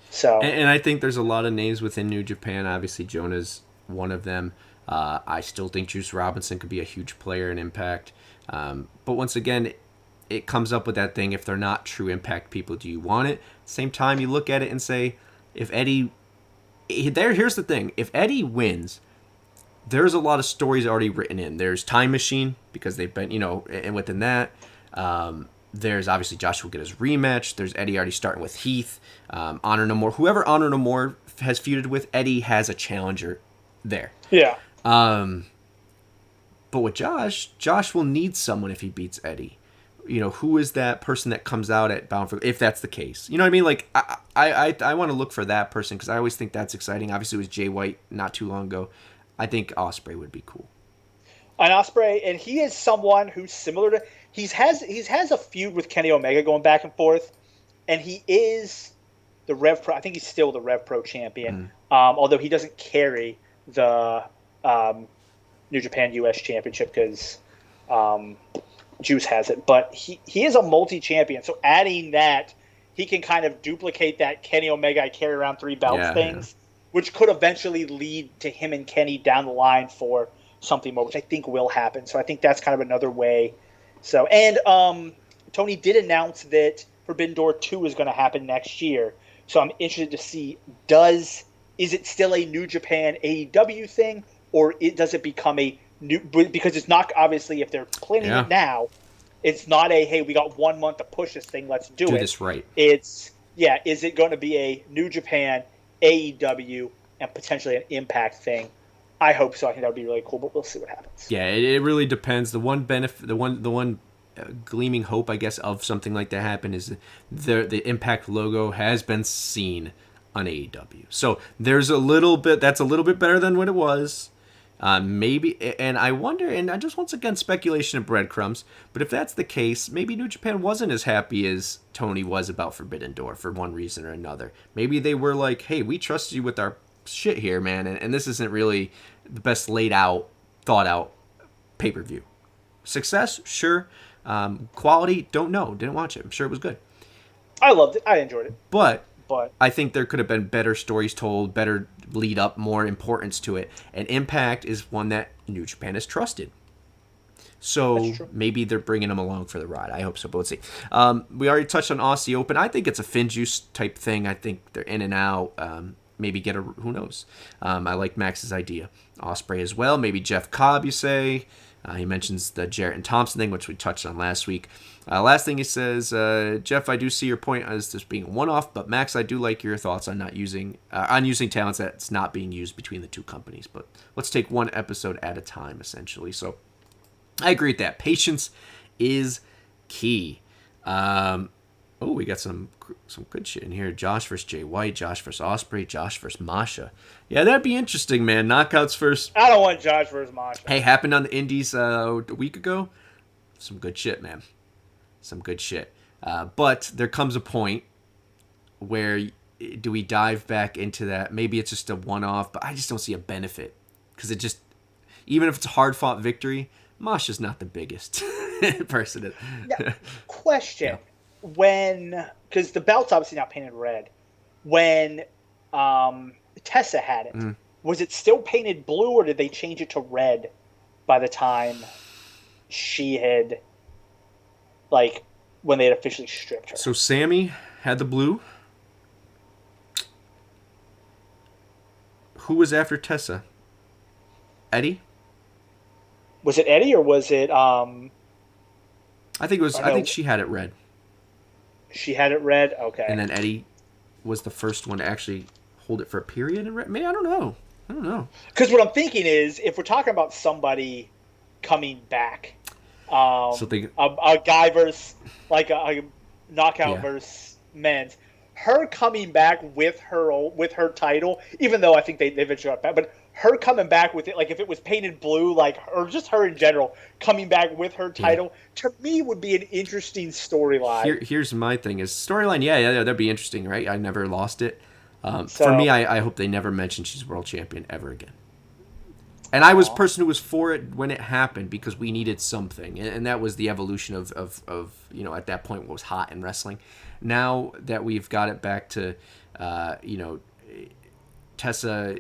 So, and I think there's a lot of names within New Japan. Obviously, Jonah's one of them. I still think Juice Robinson could be a huge player in Impact. But once again, it comes up with that thing. If they're not true Impact people, do you want it? Same time, you look at it and say, if Eddie... Here's the thing. If Eddie wins, there's a lot of stories already written in. There's Time Machine, because they've been, and within that... there's obviously Josh will get his rematch. There's Eddie already starting with Heath. Honor No More. Whoever Honor No More has feuded with, Eddie has a challenger there. Yeah. But with Josh will need someone if he beats Eddie. Who is that person that comes out at Bound for, if that's the case? You know what I mean? Like, I want to look for that person because I always think that's exciting. Obviously, it was Jay White not too long ago. I think Ospreay would be cool. And Ospreay, and he is someone who's similar to... He has a feud with Kenny Omega going back and forth, and he is the Rev Pro. I think he's still the Rev Pro champion, although he doesn't carry the New Japan US Championship because Juice has it. But he is a multi-champion, so adding that, he can kind of duplicate that Kenny Omega I carry around 3 belts things, which could eventually lead to him and Kenny down the line for something more, which I think will happen. So I think that's kind of another way. So, and Tony did announce that Forbidden Door 2 is going to happen next year. So I'm interested to see, is it still a New Japan AEW thing, or does it become a new, because it's not, obviously, if they're planning it now, it's not a, hey, we got 1 month to push this thing, let's do this right. It's, is it going to be a New Japan, AEW, and potentially an Impact thing? I hope so. I think that would be really cool, but we'll see what happens. Yeah, it really depends. The one benefit, the one gleaming hope, I guess, of something like that happen is the Impact logo has been seen on AEW. So there's a little bit. That's a little bit better than what it was. Maybe, and I wonder, and I just once again speculation of breadcrumbs. But if that's the case, maybe New Japan wasn't as happy as Tony was about Forbidden Door for one reason or another. Maybe they were like, "Hey, we trust you with our shit here, man, and this isn't really the best laid out, thought out pay-per-view. Success, sure. Quality, don't know. Didn't watch it. I'm sure it was good. I loved it. I enjoyed it. But I think there could have been better stories told, better lead up, more importance to it. And Impact is one that New Japan has trusted. So maybe they're bringing them along for the ride. I hope so, but let's see. We already touched on Aussie Open. I think it's a Finjuice type thing. I think they're in and out. Maybe get a, who knows. I like Max's idea. Ospreay as well. Maybe Jeff Cobb, you say. He mentions the Jarrett and Thompson thing, which we touched on last week. Last thing he says, Jeff, I do see your point as this being a one-off, but Max, I do like your thoughts on not using talents that's not being used between the two companies. But let's take one episode at a time, essentially. So I agree with that. Patience is key. We got some good shit in here. Josh versus Jay White, Josh versus Ospreay, Josh versus Masha. Yeah, that'd be interesting, man. Knockouts first. I don't want Josh versus Masha. Hey, happened on the Indies a week ago. Some good shit, man. Some good shit. But there comes a point where do we dive back into that? Maybe it's just a one-off, but I just don't see a benefit. Because it just, even if it's a hard-fought victory, Masha's not the biggest person. Now, question. Yeah. Because the belt's obviously not painted red, when Tessa had it, was it still painted blue, or did they change it to red by the time she had, like, when they had officially stripped her? So Sammy had the blue. Who was after Tessa? Eddie? Was it Eddie, or was it I think she had it red. She had it red? Okay. And then Eddie was the first one to actually hold it for a period in red. Maybe, I don't know. Because what I'm thinking is, if we're talking about somebody coming back, a guy versus, like a knockout versus men's, her coming back with her title, even though I think they eventually got back, but her coming back with it, like if it was painted blue, like, or just her in general coming back with her title, to me would be an interesting storyline. Here's my thing: is storyline. Yeah, that'd be interesting, right? I never lost it. For me, I hope they never mention she's world champion ever again. And I was a person who was for it when it happened because we needed something, and that was the evolution of at that point what was hot in wrestling. Now that we've got it back to Tessa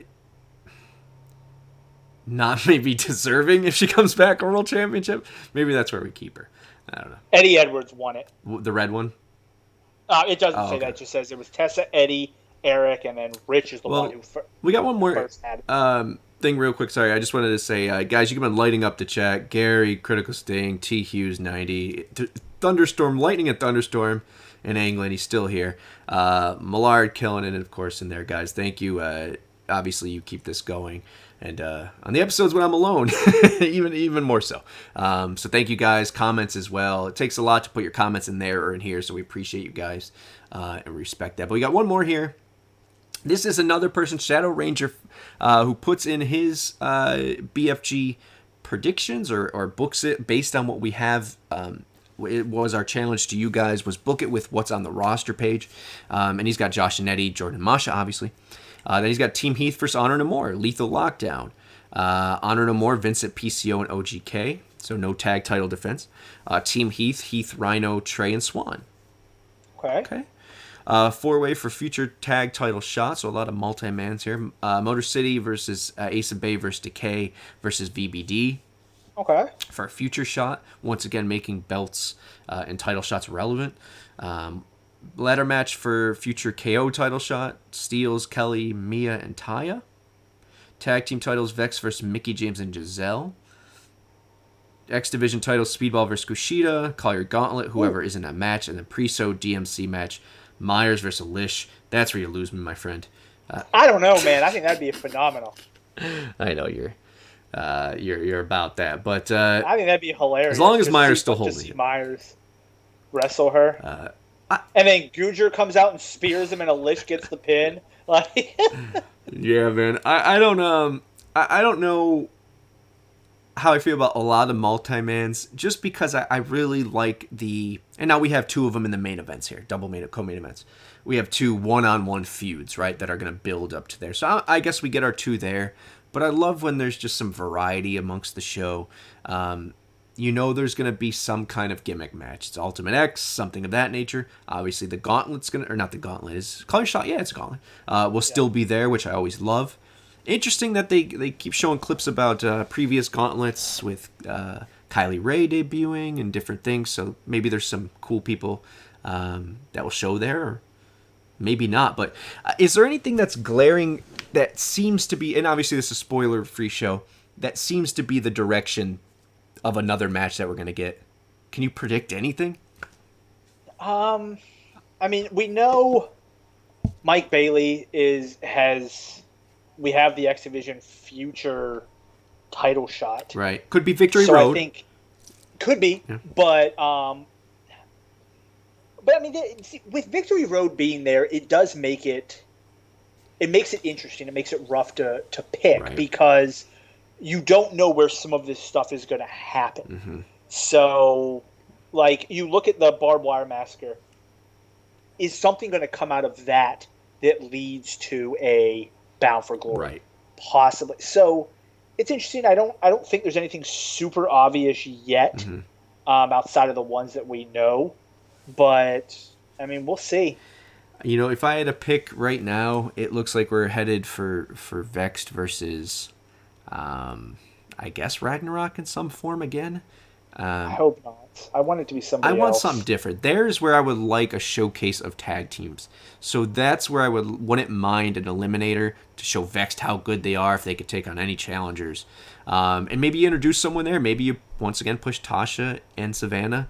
not maybe deserving if she comes back a world championship, maybe that's where we keep her. I don't know. Eddie Edwards won it. The red one? It doesn't say that. It just says it was Tessa, Eddie, Eric, and then Rich is the one who we got one more first had it. Thing real quick. Sorry, I just wanted to say, guys, you've been lighting up the chat. Gary, Critical Sting, T. Hughes, 90, Thunderstorm, Lightning and Thunderstorm in England. He's still here. Millard killing it, of course, in there, guys. Thank you. Obviously, you keep this going. And on the episodes when I'm alone, even more so. So thank you guys. Comments as well. It takes a lot to put your comments in there or in here, so we appreciate you guys and respect that. But we got one more here. This is another person, Shadow Ranger, who puts in his BFG predictions or books it based on what we have. It was our challenge to you guys was book it with what's on the roster page. And he's got Josh and Eddie, Jordan Masha, obviously. Then he's got Team Heath versus Honor No More, Lethal Lockdown. Honor No More, Vincent, PCO, and OGK. So no tag title defense. Team Heath, Rhino, Trey, and Swan. Okay. Four-way for future tag title shots. So a lot of multi-mans here. Motor City versus Ace of Bay versus Decay versus VBD. Okay. For a future shot. Once again, making belts and title shots relevant. Ladder match for future KO title shot. Steels, Kelly, Mia, and Taya. Tag team titles, Vex versus Mickey James and Giselle. X Division titles, Speedball versus Kushida. Call your gauntlet, whoever is in that match. And then pre-so DMC match, Myers versus Lish. That's where you lose me, my friend. I don't know, man. I think that'd be phenomenal. I know you're about that, but I think that'd be hilarious. As long as Myers still holding it. Myers wrestle her. And then Gujar comes out and spears him, and Lish gets the pin. Like, yeah, man. I don't know how I feel about a lot of multi-mans, just because I really like and now we have two of them in the main events here, double co-main events. We have two one-on-one feuds, right, that are going to build up to there. So I guess we get our two there, but I love when there's just some variety amongst the show. There's going to be some kind of gimmick match. It's Ultimate X, something of that nature. Obviously, the Gauntlet's going to... Or not the Gauntlet. Is Call Your Shot? Yeah, it's a Gauntlet. Will still be there, which I always love. Interesting that they keep showing clips about previous Gauntlets with Kylie Ray debuting and different things. So maybe there's some cool people that will show there. Or maybe not. But is there anything that's glaring that seems to be... And obviously, this is a spoiler-free show. That seems to be the direction of another match that we're going to get. Can you predict anything? I mean, we know Mike Bailey we have the X Division future title shot. Right. Could be Victory Road. I think could be, yeah. But I mean, with Victory Road being there, it does make it makes it interesting. It makes it rough to pick, right, because you don't know where some of this stuff is going to happen. Mm-hmm. So, like, you look at the Barbed Wire Massacre. Is something going to come out of that leads to a Bound for Glory? Right. Possibly. So, it's interesting. I don't think there's anything super obvious yet, mm-hmm, outside of the ones that we know. But, I mean, we'll see. If I had to pick right now, it looks like we're headed for Vexed versus... I guess Ragnarok in some form again. I hope not. I want it to be somebody else. I want something different. There's where I would like a showcase of tag teams. So that's where I wouldn't mind an eliminator to show Vexed how good they are if they could take on any challengers. And maybe you introduce someone there. Maybe you once again push Tasha and Savannah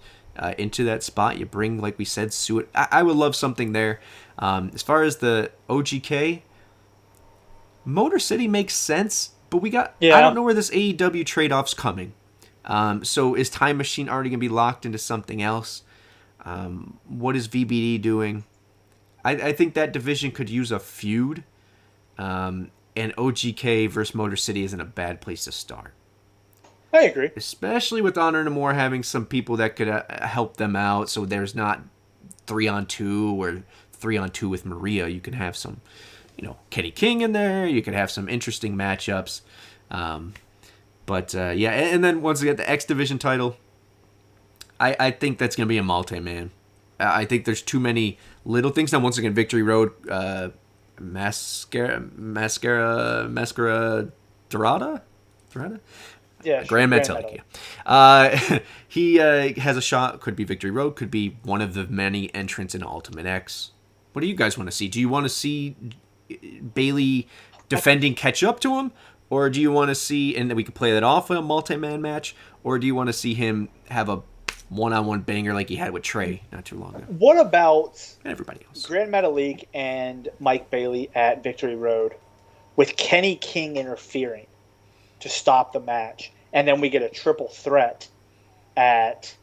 into that spot. You bring, like we said, Suet. I would love something there. As far as the OGK, Motor City makes sense, but we got. Yeah. I don't know where this AEW trade-off's coming. So is Time Machine already going to be locked into something else? What is VBD doing? I think that division could use a feud. And OGK versus Motor City isn't a bad place to start. I agree. Especially with Honor No More having some people that could help them out. So there's not 3-on-2 or 3-on-2 with Maria. You can have some, Kenny King in there. You could have some interesting matchups. But and then once again, the X Division title, I think that's going to be a multi-man. I think there's too many little things. Now, once again, Victory Road, Mascara Dorada? Yeah, Grand Metalik. Yeah. He has a shot. Could be Victory Road. Could be one of the many entrants in Ultimate X. What do you guys want to see? Do you want to see Bailey defending catch up to him? Or do you want to see, and we could play that off in a multi-man match? Or do you want to see him have a one-on-one banger like he had with Trey not too long ago? What about everybody else? Grand Metalik and Mike Bailey at Victory Road with Kenny King interfering to stop the match, and then we get a triple threat at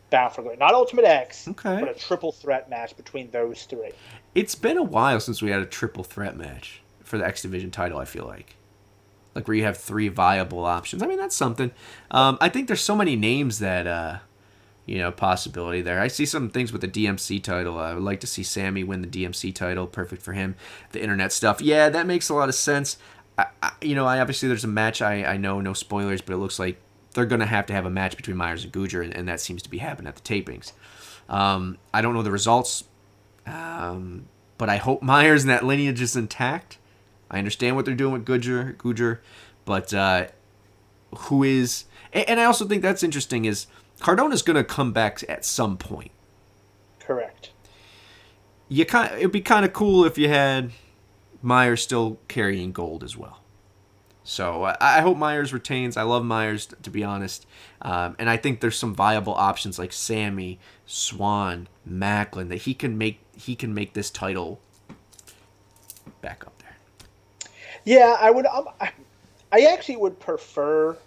Bound for Glory. Not Ultimate X, okay, but a triple threat match between those three. It's been a while since we had a triple threat match for the X Division title, I feel like where you have 3 viable options. I mean, that's something. I think there's so many names that, possibility there. I see some things with the DMC title. I would like to see Sammy win the DMC title. Perfect for him. The internet stuff. Yeah, that makes a lot of sense. I obviously there's a match. I know, no spoilers, but it looks like they're going to have a match between Myers and Gujar, and that seems to be happening at the tapings. I don't know the results, but I hope Myers and that lineage is intact. I understand what they're doing with Gujar, but who is... And I also think that's interesting is Cardona's going to come back at some point. Correct. It'd be kind of cool if you had Myers still carrying gold as well. So I hope Myers retains. I love Myers, to be honest. And I think there's some viable options like Sammy, Swan, Macklin that he can make this title back up there. Yeah, I would. I actually would prefer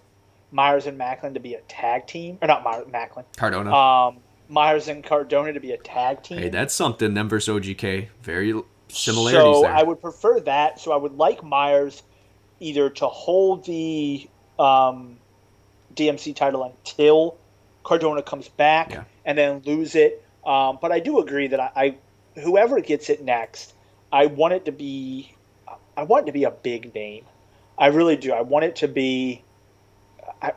Myers and Macklin to be a tag team, or not Macklin. Cardona. Myers and Cardona to be a tag team. Hey, that's something. Them versus OGK, very similarities so there. I would prefer that. So I would like Myers either to hold the DMC title until Cardona comes back, and then lose it. But I do agree that I whoever gets it next, I want it to be a big name. I really do. I want it to be.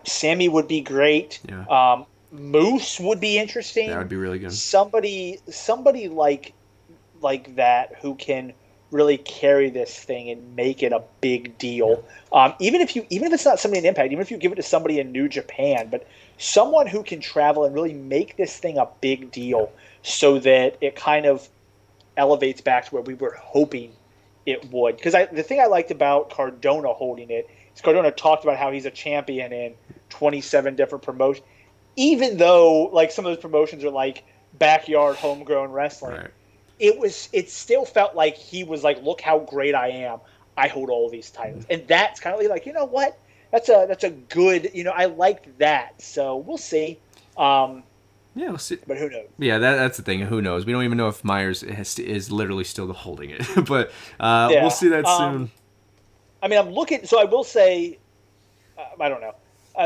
Sammy would be great. Yeah. Moose would be interesting. That would be really good. Somebody like that who can really carry this thing and make it a big deal. Even if it's not somebody in Impact, even if you give it to somebody in New Japan, but someone who can travel and really make this thing a big deal, so that it kind of elevates back to where we were hoping it would. Because the thing I liked about Cardona holding it is Cardona talked about how he's a champion in 27 different promotions. Even though like some of those promotions are like backyard homegrown wrestling, right. It still felt like he was like, look how great I am. I hold all these titles. And that's kind of like, you know what? That's a good, I liked that. So we'll see. Yeah, we'll see. But who knows? Yeah, that's the thing. Who knows? We don't even know if Myers is literally still holding it. But we'll see that soon. I mean, I'm looking. So I will say, I don't know.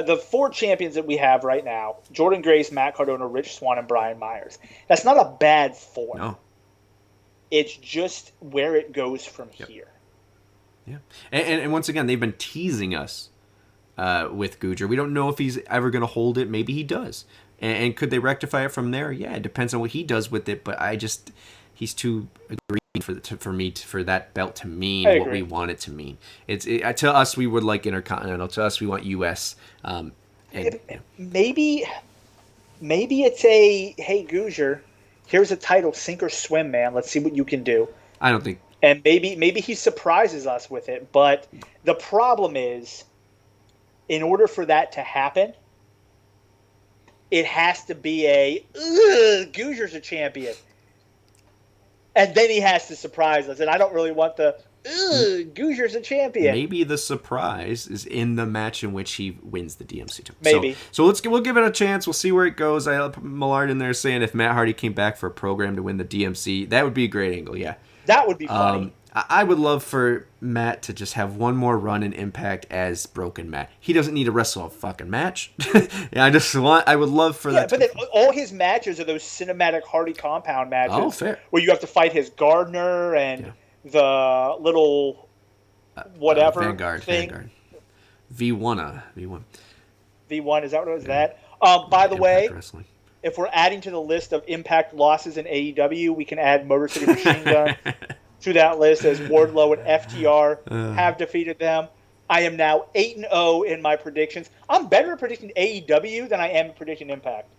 The 4 champions that we have right now, Jordan Grace, Matt Cardona, Rich Swann, and Brian Myers. That's not a bad 4. No. It's just where it goes from here. Yeah. And once again, they've been teasing us with Gujar. We don't know if he's ever going to hold it. Maybe he does. And could they rectify it from there? Yeah, it depends on what he does with it. But he's too green for that belt to mean what we want it to mean. To us, we would like Intercontinental. To us, we want US. Maybe it's a, hey Gujar, here's a title, sink or swim, man. Let's see what you can do. I don't think. And maybe he surprises us with it. But the problem is, in order for that to happen, it has to be Goozer's a champion. And then he has to surprise us. And I don't really want the Goozer's a champion. Maybe the surprise is in the match in which he wins the DMC title. Maybe. So we'll give it a chance. We'll see where it goes. I put Millard in there saying if Matt Hardy came back for a program to win the DMC, that would be a great angle. Yeah. That would be funny. I would love for Matt to just have one more run in Impact as Broken Matt. He doesn't need to wrestle a fucking match. Yeah, I would love for that. But then all his matches are those cinematic Hardy compound matches. Oh, fair. Where you have to fight his gardener and the little whatever Vanguard. V1. V1, is that what it was? That? By the way, Wrestling. If we're adding to the list of Impact losses in AEW, we can add Motor City Machine Gun to that list, as Wardlow and FTR have defeated them. I am now 8-0 in my predictions. I'm better at predicting AEW than I am at predicting Impact.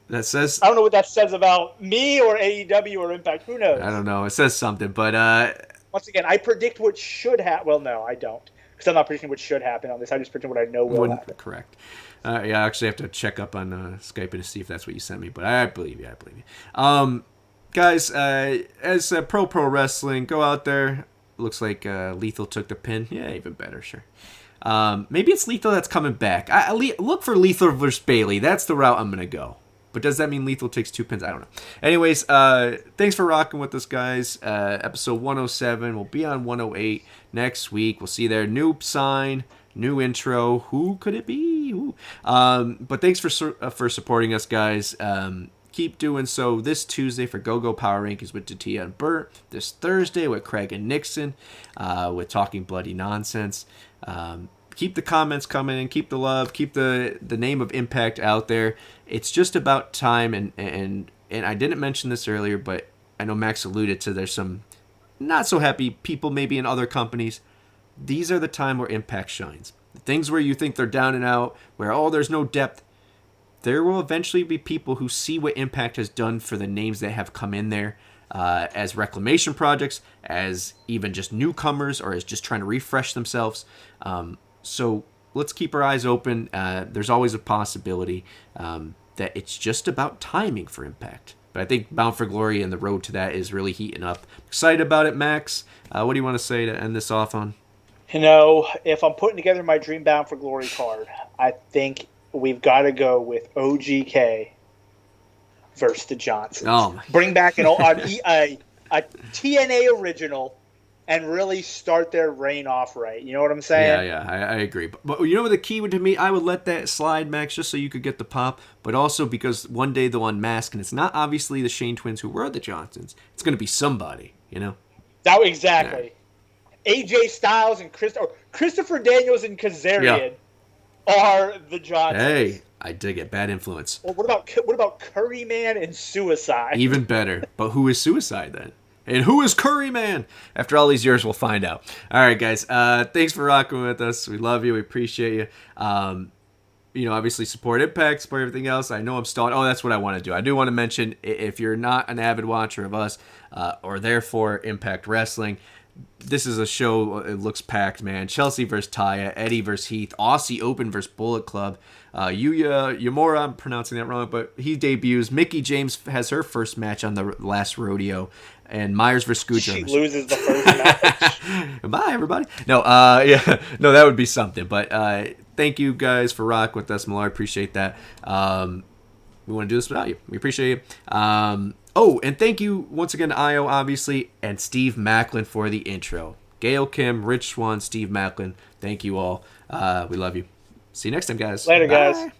That says... I don't know what that says about me or AEW or Impact. Who knows? I don't know. It says something, but... Once again, I predict what should happen. Well, no, I don't. Because I'm not predicting what should happen on this. I just predict what I know will happen. Correct. Yeah, I actually have to check up on Skype to see if that's what you sent me, but I believe you. Guys, as Pro Wrestling, go out there. Looks like Lethal took the pin. Yeah, even better, sure. Maybe it's Lethal that's coming back. Look for Lethal versus Bailey. That's the route I'm going to go. But does that mean Lethal takes 2 pins? I don't know. Anyways, thanks for rocking with us, guys. Episode 107. We'll be on 108 next week. We'll see you there. New sign, new intro. Who could it be? Who? But thanks for supporting us, guys. Keep doing so this Tuesday for GoGo Power Rankings with Datila and Burt. This Thursday with Craig and Nixon with Talking Bloody Nonsense. Keep the comments coming and keep the love. Keep the name of Impact out there. It's just about time. And I didn't mention this earlier, but I know Max alluded to there's some not so happy people maybe in other companies. These are the time where Impact shines. The things where you think they're down and out, where, there's no depth. There will eventually be people who see what Impact has done for the names that have come in there as reclamation projects, as even just newcomers, or as just trying to refresh themselves. So let's keep our eyes open. There's always a possibility that it's just about timing for Impact. But I think Bound for Glory and the road to that is really heating up. Excited about it, Max. What do you want to say to end this off on? If I'm putting together my Dream Bound for Glory card, I think we've got to go with OGK versus the Johnsons. Oh my. Bring back a TNA original and really start their reign off right. You know what I'm saying? Yeah, I agree. But you know what the key would to me? I would let that slide, Max, just so you could get the pop, but also because one day they'll unmask, and it's not obviously the Shane twins who were the Johnsons. It's going to be somebody, you know? That exactly. Yeah. AJ Styles and Christopher Daniels and Kazarian are the Johnsons. Hey, I dig it. Bad influence. Well, what about Curry Man and Suicide? Even better. But who is Suicide then? And who is Curry Man? After all these years, we'll find out. All right, guys. Thanks for rocking with us. We love you. We appreciate you. Obviously support Impact, support everything else. I know I'm stalling. Oh, that's what I want to do. I do want to mention, if you're not an avid watcher of us or therefore Impact Wrestling, this is a show. It looks packed, man. Chelsea versus Taya, Eddie versus Heath, Aussie Open versus Bullet Club, Yuya Yamura, I'm pronouncing that wrong, but he debuts. Mickey James has her first match on the last rodeo, and Myers versus Scooter. She loses the first match. Bye, everybody. No, that would be something. But thank you guys for rocking with us, Millard. Appreciate that. We want to do this without you. We appreciate you. And thank you once again to Io, obviously, and Steve Macklin for the intro. Gail Kim, Rich Swan, Steve Macklin, thank you all. We love you. See you next time, guys. Later, guys.